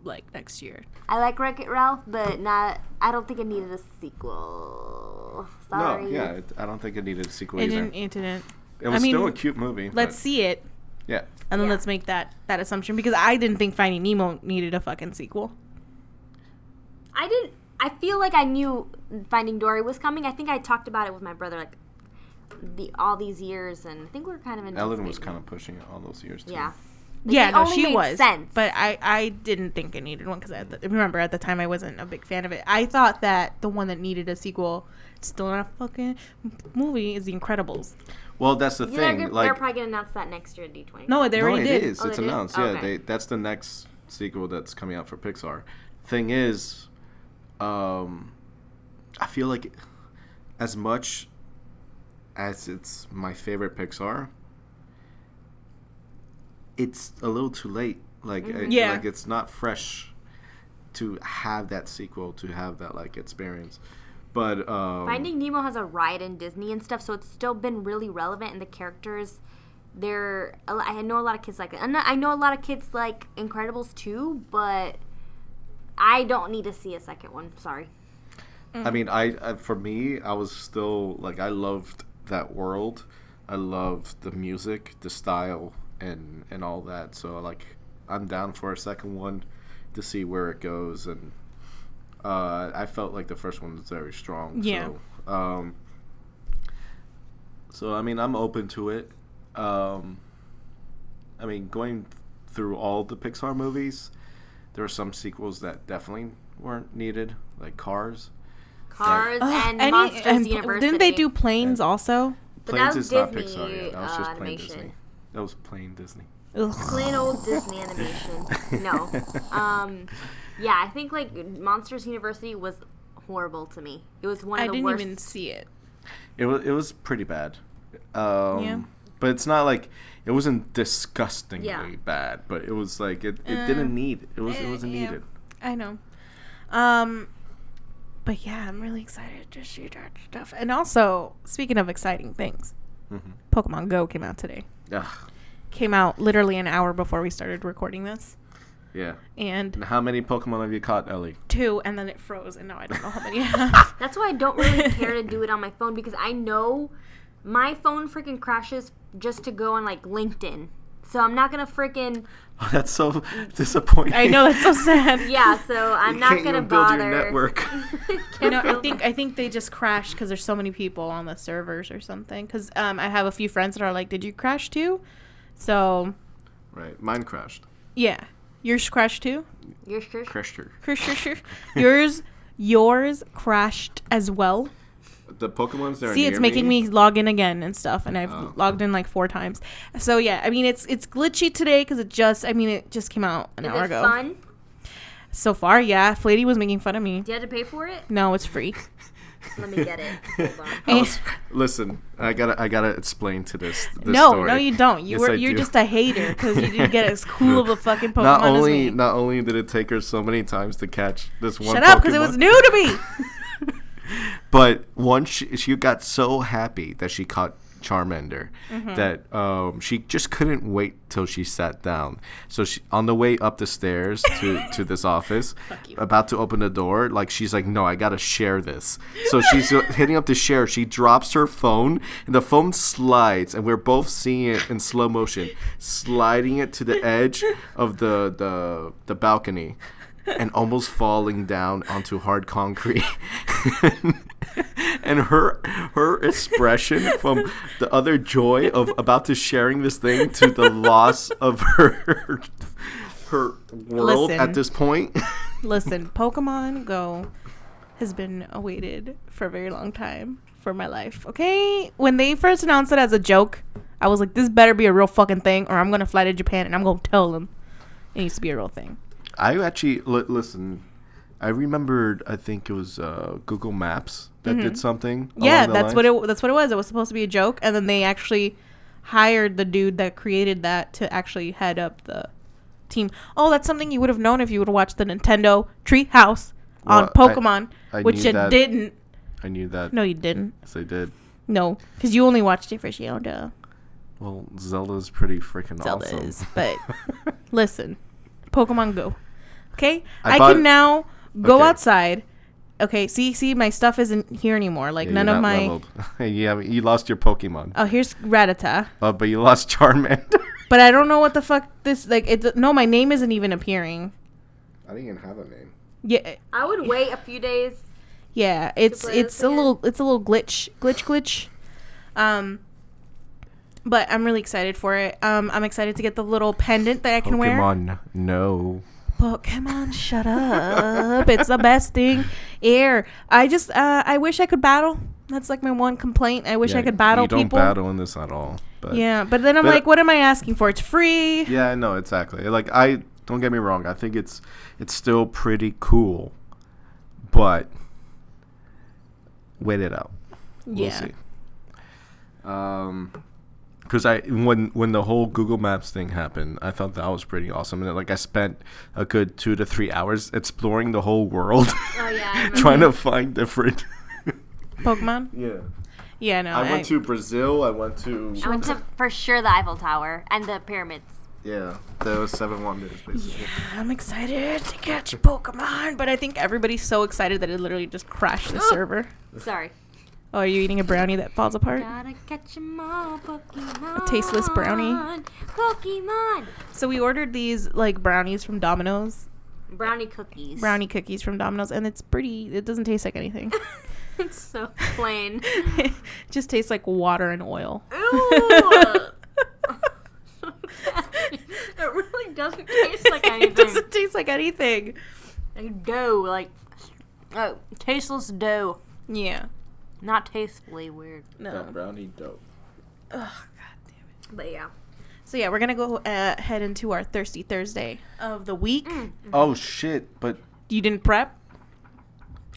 like, next year. I like Wreck-It Ralph, but I don't think it needed a sequel. Sorry. No, yeah, I don't think it needed a sequel It either. didn't. It was still a cute movie. Let's see it. Yeah. And then let's make that assumption, because I didn't think Finding Nemo needed a fucking sequel. I feel like I knew Finding Dory was coming. I think I talked about it with my brother, like, all these years, and I think we were kind of Ellen was kind of pushing it all those years, too. Yeah. Yeah, it no, only she made was. sense. But I didn't think it needed one because remember at the time I wasn't a big fan of it. I thought that the one that needed a sequel, it's still not a fucking movie, is The Incredibles. Well, that's the thing. They're probably gonna announce that next year at D23. No, they already did. It is. Oh, It's they did? announced. Okay. Yeah, that's the next sequel that's coming out for Pixar. Thing is, I feel like as much as it's my favorite Pixar, it's a little too late. Like, like it's not fresh to have that sequel, to have that like experience. But Finding Nemo has a ride in Disney and stuff, so it's still been really relevant. And the characters, I know a lot of kids like it. And I know a lot of kids like Incredibles too, but I don't need to see a second one. Sorry. I mean, I for me, I was still like, I loved that world. I loved the music, the style, and all that. So like, I'm down for a second one to see where it goes. And I felt like the first one was very strong. Yeah. So I mean, I'm open to it. I mean, going through all the Pixar movies, there are some sequels that definitely weren't needed, like Cars. And Monsters University. Didn't they do Planes also? But Planes that was is not Disney, Pixar. Yeah, that was just plain animation. Disney. That was plain Disney. Ugh. Plain old Disney animation. No. Yeah, I think like Monsters University was horrible to me. It was one of the worst. I didn't even see it. It was pretty bad. Yeah. But it's not like it wasn't disgustingly bad, but it was like it didn't need it wasn't needed. I know. But yeah, I'm really excited to see that stuff. And also, speaking of exciting things, Pokemon Go came out today. Ugh. Came out literally an hour before we started recording this. Yeah. And how many Pokemon have you caught, Ellie? 2, and then it froze, and now I don't know how many I have. That's why I don't really care to do it on my phone, because I know my phone freaking crashes just to go on like LinkedIn. So I'm not gonna freaking. Oh, that's so disappointing. I know, that's so sad. Yeah, so I'm not gonna bother. Build your network. You know, I think they just crashed because there's so many people on the servers or something. Because I have a few friends that are like, "Did you crash too?" So. Right, mine crashed. Yeah, yours crashed too. Yours crashed. Yours crashed as well. The Pokemon's there. See, it's making me log in again and stuff, and I've logged in like 4 times. So yeah, I mean it's glitchy today because it just came out an hour ago. Is it fun? So far, yeah. Flady was making fun of me. Do you have to pay for it? No, it's free. Let me get it. Hold on. Listen, I gotta explain to this no, story. No, you don't. You're just a hater because you didn't get as cool of a fucking Pokemon as me. Not only did it take her so many times to catch this one. Shut up, because it was new to me. But once she got so happy that she caught Charmander that she just couldn't wait till she sat down. So she, on the way up the stairs to this office, about to open the door, like she's like, no, I gotta share this. So she's hitting up to share. She drops her phone, and the phone slides, and we're both seeing it in slow motion, sliding it to the edge of the balcony, and almost falling down onto hard concrete. And her expression from the utter joy of about to sharing this thing to the loss of her world at this point. Listen, Pokemon Go has been awaited for a very long time for my life. Okay, when they first announced it as a joke, I was like, this better be a real fucking thing, or I'm gonna fly to Japan and I'm gonna tell them it needs to be a real thing. I actually listen. I remembered. I think it was Google Maps that did something. Yeah, that's what it was. It was supposed to be a joke, and then they actually hired the dude that created that to actually head up the team. Oh, that's something you would have known if you would have watched the Nintendo Treehouse on Pokemon, which you didn't. I knew that. No, you didn't. Yes, I did. No, because you only watched it for Zelda. Well, Zelda's pretty freaking awesome. Zelda is, but listen, Pokemon Go. Okay, I can now go outside. Okay, see, my stuff isn't here anymore. Like none of my. Leveled. You lost your Pokemon. Oh, here's Rattata. Oh, but you lost Charmander. But I don't know what the fuck this like. My name isn't even appearing. I didn't even have a name. Yeah, I would wait a few days. Yeah, it's a little glitch. But I'm really excited for it. I'm excited to get the little pendant that I can wear. Pokemon, no. Pokemon, shut up. It's the best thing here. I wish I could battle. That's like my one complaint. I wish I could battle people. You don't battle in this at all. But but then I'm like, what am I asking for? It's free. Yeah, no, exactly. Like, don't get me wrong. I think it's still pretty cool, but wait it out. We'll see. Because when the whole Google Maps thing happened, I thought that was pretty awesome. And I spent a good 2 to 3 hours exploring the whole world. Oh yeah. Trying to find different Pokemon. Yeah. Yeah, no. I went to Brazil. I went to for sure the Eiffel Tower and the pyramids. Yeah, there was 7 wonders basically. Yeah, I'm excited to catch Pokemon, but I think everybody's so excited that it literally just crashed the server. Sorry. Oh, are you eating a brownie that falls apart? Gotta catch 'em all, Pokemon. A tasteless brownie. Pokemon. So we ordered these like brownies from Domino's. Brownie cookies. Brownie cookies from Domino's, and it doesn't taste like anything. It's so plain. It just tastes like water and oil. Ew. It really doesn't taste like anything. It doesn't taste like anything. Like dough, tasteless dough. Yeah. Not tastefully weird. No. That brownie dope. Oh, god damn it. But yeah. So yeah, we're gonna go head into our Thirsty Thursday of the week. Oh shit! But You didn't prep?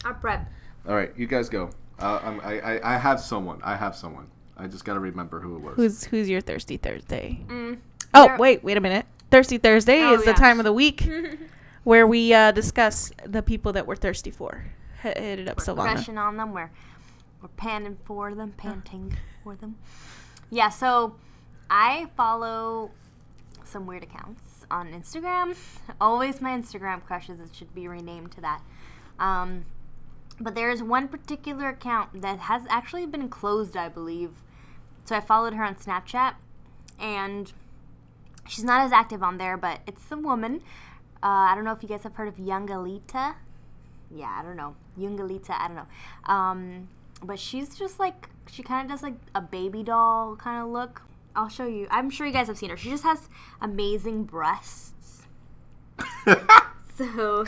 I prep. all right, you guys go. I have someone. I just gotta remember who it was. Who's your Thirsty Thursday? There- Oh, wait a minute. Thirsty Thursday Oh, is the yeah. time of the week where we discuss the people that we're thirsty for. Hit it up, We're Silvana. crushing on them. We're panting for them. Yeah, so I follow some weird accounts on Instagram. Always my Instagram crushes. It should be renamed to that. But there is one particular account that has actually been closed, I believe. So I followed her on Snapchat, and she's not as active on there, but it's a woman. I don't know if you guys have heard of Youngalita. Yeah, I don't know. Youngalita, I don't know. But she's just she kind of does like a baby doll kind of look. I'll show you. I'm sure you guys have seen her. She just has amazing breasts. So,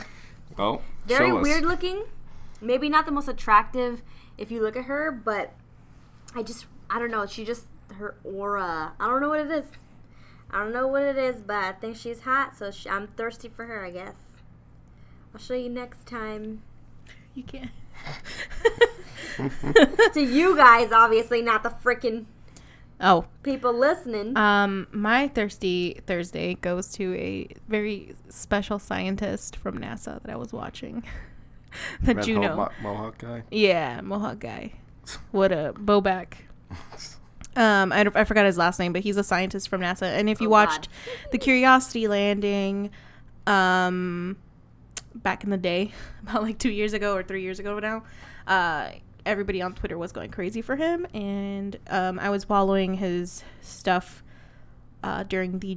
Oh, very show us. weird looking. Maybe not the most attractive if you look at her, but I don't know. Her aura. I don't know what it is. But I think she's hot, so I'm thirsty for her, I guess. I'll show you next time. You can't. To you guys, obviously, not the freaking people listening. My Thirsty Thursday goes to a very special scientist from NASA that I was watching. The Red Juno. Mohawk guy. Yeah, Mohawk guy. What a Bobak. I forgot his last name, but he's a scientist from NASA. And if you watched the Curiosity landing, back in the day, about like 2 years ago or 3 years ago now, everybody on Twitter was going crazy for him. And I was following his stuff during the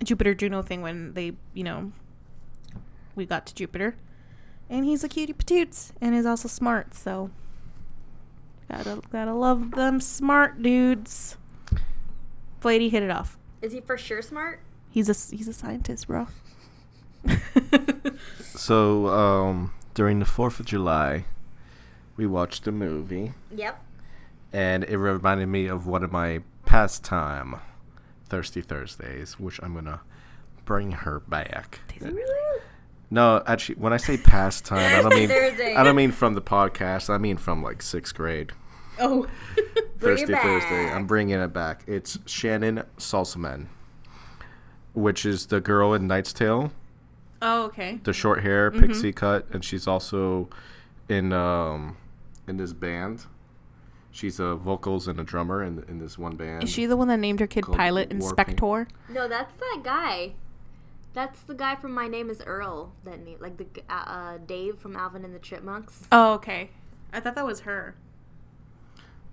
Jupiter Juno thing when they, we got to Jupiter. And he's a cutie patoots and is also smart, so gotta love them smart dudes. Flady hit it off. Is he for sure smart? He's a scientist, bro. So, during the 4th of July, we watched a movie. Yep. And it reminded me of one of my pastime Thirsty Thursdays, which I'm going to bring her back. Really? No, actually, when I say pastime, Thursday. I don't mean from the podcast. I mean from like 6th grade. Oh. Thirsty back. Thursday. I'm bringing it back. It's Shannon Salsaman, which is the girl in Knight's Tale. Oh, okay. The short hair, pixie cut, and she's also in this band. She's a vocals and a drummer in this one band. Is she the one that named her kid called Pilot War Inspector? No, that's that guy. That's the guy from My Name is Earl. Like the Dave from Alvin and the Chipmunks. Oh, okay. I thought that was her.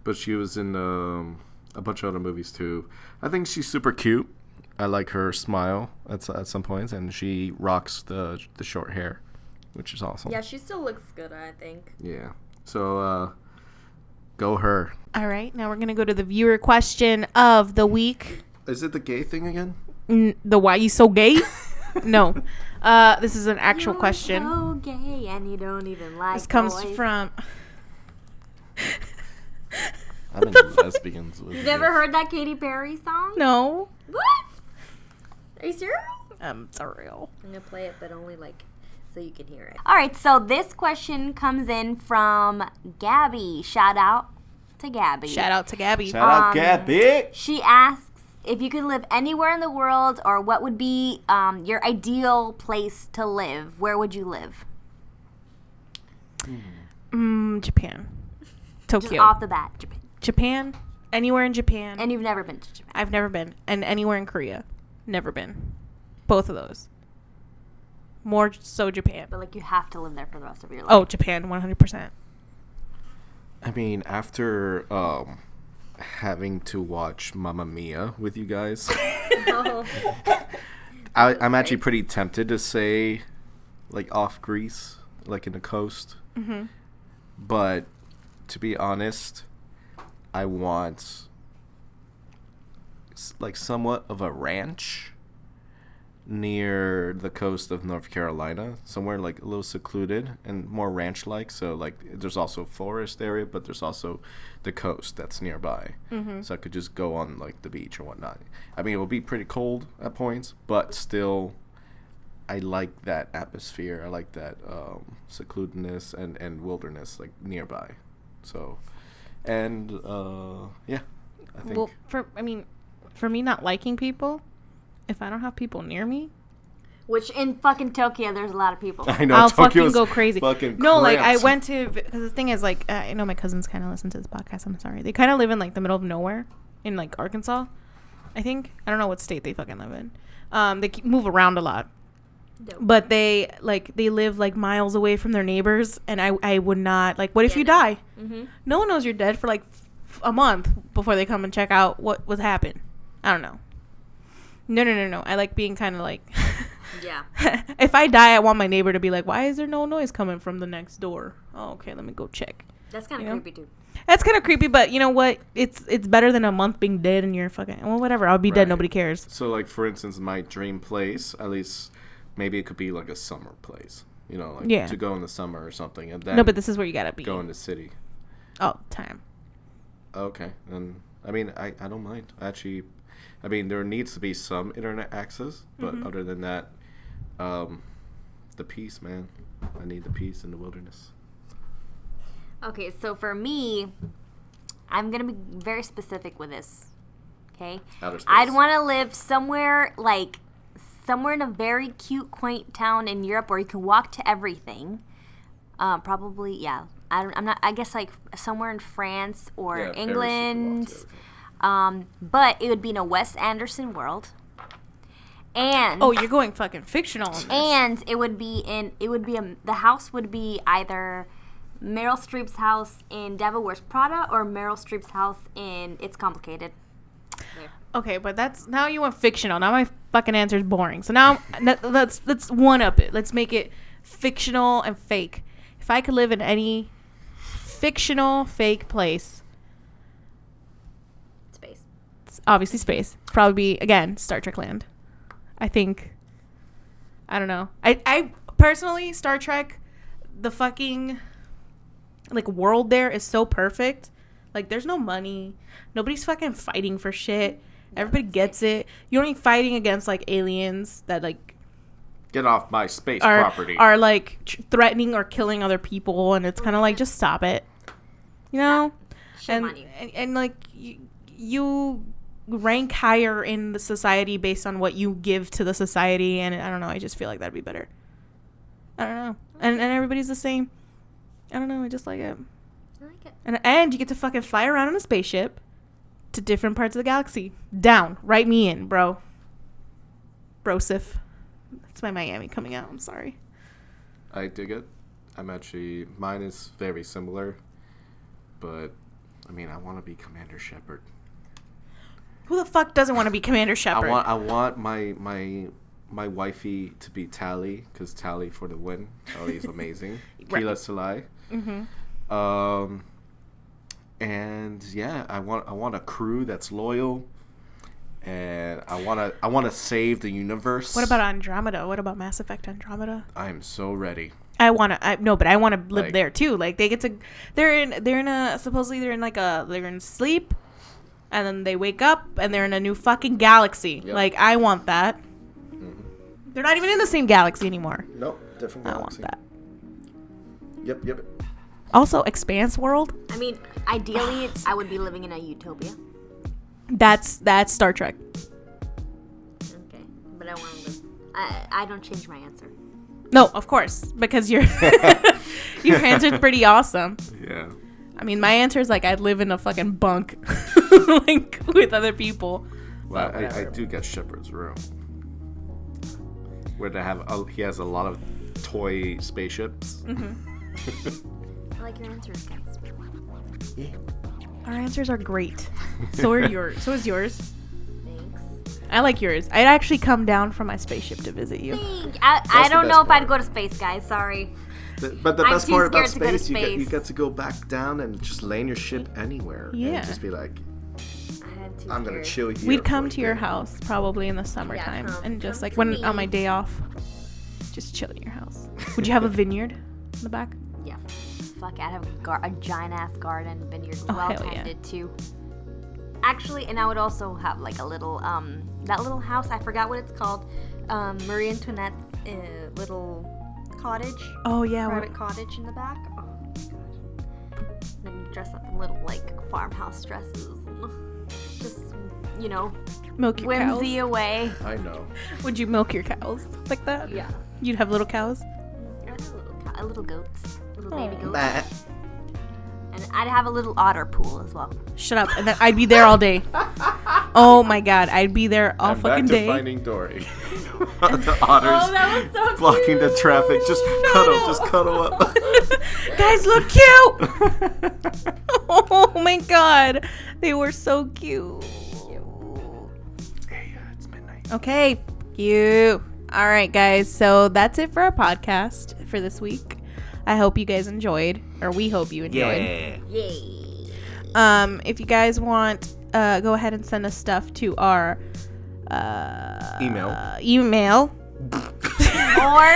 But she was in a bunch of other movies too. I think she's super cute. I like her smile at some points, and she rocks the short hair, which is awesome. Yeah, she still looks good, I think. Yeah. So Go her. All right, now we're gonna go to the viewer question of the week. Is it the gay thing again? The why you so gay? No, this is an actual question. So gay and you don't even like. This comes boys. from. I'm into lesbians. You never heard that Katy Perry song? No. What? Are you serious? It's a real. I'm gonna play it, but only like so you can hear it. All right, so this question comes in from Gabby. Shout out to Gabby. Shout out to Gabby. Shout out, Gabby. She asks if you could live anywhere in the world, or what would be your ideal place to live. Where would you live? Japan. Tokyo. Just off the bat, Japan. Japan. Anywhere in Japan. And you've never been to Japan. I've never been. And anywhere in Korea. Never been. Both of those. More so Japan. But like you have to live there for the rest of your life. Oh, Japan, 100%. I mean, after having to watch Mamma Mia with you guys, I'm actually pretty tempted to say, like, off Greece, like in the coast. Mm-hmm. But to be honest, I want like somewhat of a ranch near the coast of North Carolina, somewhere like a little secluded and more ranch-like. So like there's also a forest area, but there's also the coast that's nearby. Mm-hmm. So I could just go on like the beach or whatnot. I mean, it will be pretty cold at points, but still I like that atmosphere. I like that secludedness and wilderness like nearby. So, and yeah, I think. Well, for me not liking people, if I don't have people near me, Which in fucking Tokyo, there's a lot of people. I know, I'll Tokyo's fucking go crazy. Fucking No, like I cramped. went to, because the thing is, like, I know my cousins kind of listen to this podcast. I'm sorry. They kind of live in like the middle of nowhere in like Arkansas, I think. I don't know what state they fucking live in. They move around a lot. Dope. But they live like miles away from their neighbors, and I would not, like, what if Yeah, you no. die? Mm-hmm. No one knows you're dead for like a month before they come and check out what was happened. I don't know. No. I like being kind of like, Yeah. if I die, I want my neighbor to be like, why is there no noise coming from the next door? Oh, okay, let me go check. That's kind of You know? creepy, too. That's kind of creepy, but you know what? It's better than a month being dead and you're fucking, well, whatever. I'll be dead. Right. Nobody cares. So, like, for instance, my dream place, at least maybe it could be like a summer place, you know, like Yeah. to go in the summer or something, and then No, but this is where you gotta be go in the city. all the time. Okay, and I mean, I don't mind. Actually, I mean, there needs to be some internet access, but Mm-hmm. other than that, the peace, man. I need the peace in the wilderness. Okay, so for me, I'm going to be very specific with this. Okay? Outer space. I'd want to live somewhere in a very cute, quaint town in Europe where you can walk to everything. Probably, yeah. I guess like somewhere in France or Yeah, Paris, you can England. walk to everything. But it would be in a Wes Anderson world. And Oh, you're going fucking fictional on this. and the house would be either Meryl Streep's house in Devil Wears Prada or Meryl Streep's house in It's Complicated. There. Okay, but now you went fictional. Now my fucking answer is boring. So now let's one up it. Let's make it fictional and fake. If I could live in any fictional fake place, Space. it's obviously space. Probably be, again, Star Trek land. I think, I don't know. I personally, Star Trek, the fucking like world there is so perfect. Like, there's no money. Nobody's fucking fighting for shit. Everybody gets it. You're only fighting against like aliens that like Get off my space are property. are like threatening or killing other people, and it's kind of like, just stop it, you know. Shame on you. And like you rank higher in the society based on what you give to the society, and I don't know. I just feel like that'd be better. I don't know. And everybody's the same. I don't know. I just like it. I like it. And you get to fucking fly around in a spaceship to different parts of the galaxy. Down. Write me in, bro. Brosif. It's my Miami coming out. I'm sorry. I dig it. Mine is very similar, but I mean, I want to be Commander Shepard. Who the fuck doesn't want to be Commander Shepard? I want my wifey to be Tally, because Tally for the win. Tally is amazing. Right. Keela Salai. Mm-hmm. And yeah, I want a crew that's loyal, and I want to save the universe. What about Andromeda? What about Mass Effect Andromeda? I am so ready. I want to live Like- there too. Like they get to, they're in sleep, and then they wake up and they're in a new fucking galaxy. Yep. Like I want that. They're not even in the same galaxy anymore. Nope, different I galaxy. want that. Yep. Also, Expanse World. I mean, ideally, I would be living in a utopia. That's Star Trek. Okay, but I want to live. I don't change my answer. No, of course, because your your answer's pretty awesome. Yeah. I mean, my answer is like I'd live in a fucking bunk, like with other people. Well, But I whatever. do get Shepard's room, where he has a lot of toy spaceships. I like your answers, guys. Yeah. Our answers are great. So are yours. So is yours. Thanks. I like yours. I'd actually come down from my spaceship to visit you. I the don't best know if part. I'd go to space, guys. Sorry. But the I'm best too part about scared to go to space, you space. get to go back down and just land your ship anywhere. Yeah. And just be like, I'm too I'm gonna scared. chill here. We'd for come a to your bit. house probably in the summertime and just come like to when me. on my day off, just chill in your house. Would you have a vineyard in the back? Yeah. Fuck, I'd have a giant ass garden, vineyard, Oh, well hell yeah. tended too. Actually, and I would also have like a little that little house. I forgot what it's called. Marie Antoinette's little cottage. Oh yeah. Private cottage in the back. Oh my gosh. Then you dress up in little like farmhouse dresses and just Milk your whimsy cows. away. I know. Would you milk your cows like that? Yeah. You'd have little cows. I'd have little goats, little baby Oh. goats, and I'd have a little otter pool as well. Shut up. And then I'd be there all day. Oh my god, I'd be there all I'm fucking back to day. Finding Dory. The otters Oh, that was so blocking the cute. traffic. Just cuddle up. Guys, look cute. Oh my god, they were so cute. Hey, it's midnight. Okay, you. All right, guys. So that's it for our podcast for this week. I hope you guys enjoyed, or we hope you enjoyed. Yay. If you guys want, go ahead and send us stuff to our Email. Or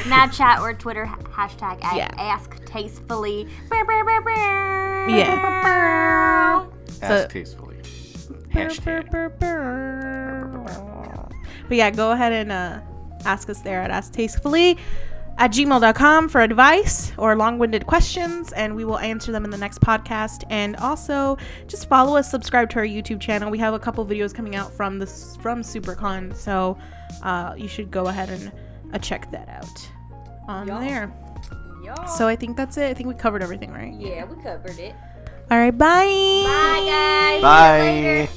Snapchat or Twitter hashtag Yeah. Ask Tastefully. Yeah. Ask tastefully. Hashtag. But yeah, go ahead and ask us there at asktastefully@gmail.com for advice or long-winded questions, and we will answer them in the next podcast. And also, just follow us, subscribe to our YouTube channel. We have a couple videos coming out from Supercon, so you should go ahead and check that out on there. So I think that's it. I think we covered everything, right? Yeah, we covered it. All right, bye. Bye, guys. Bye. See you later.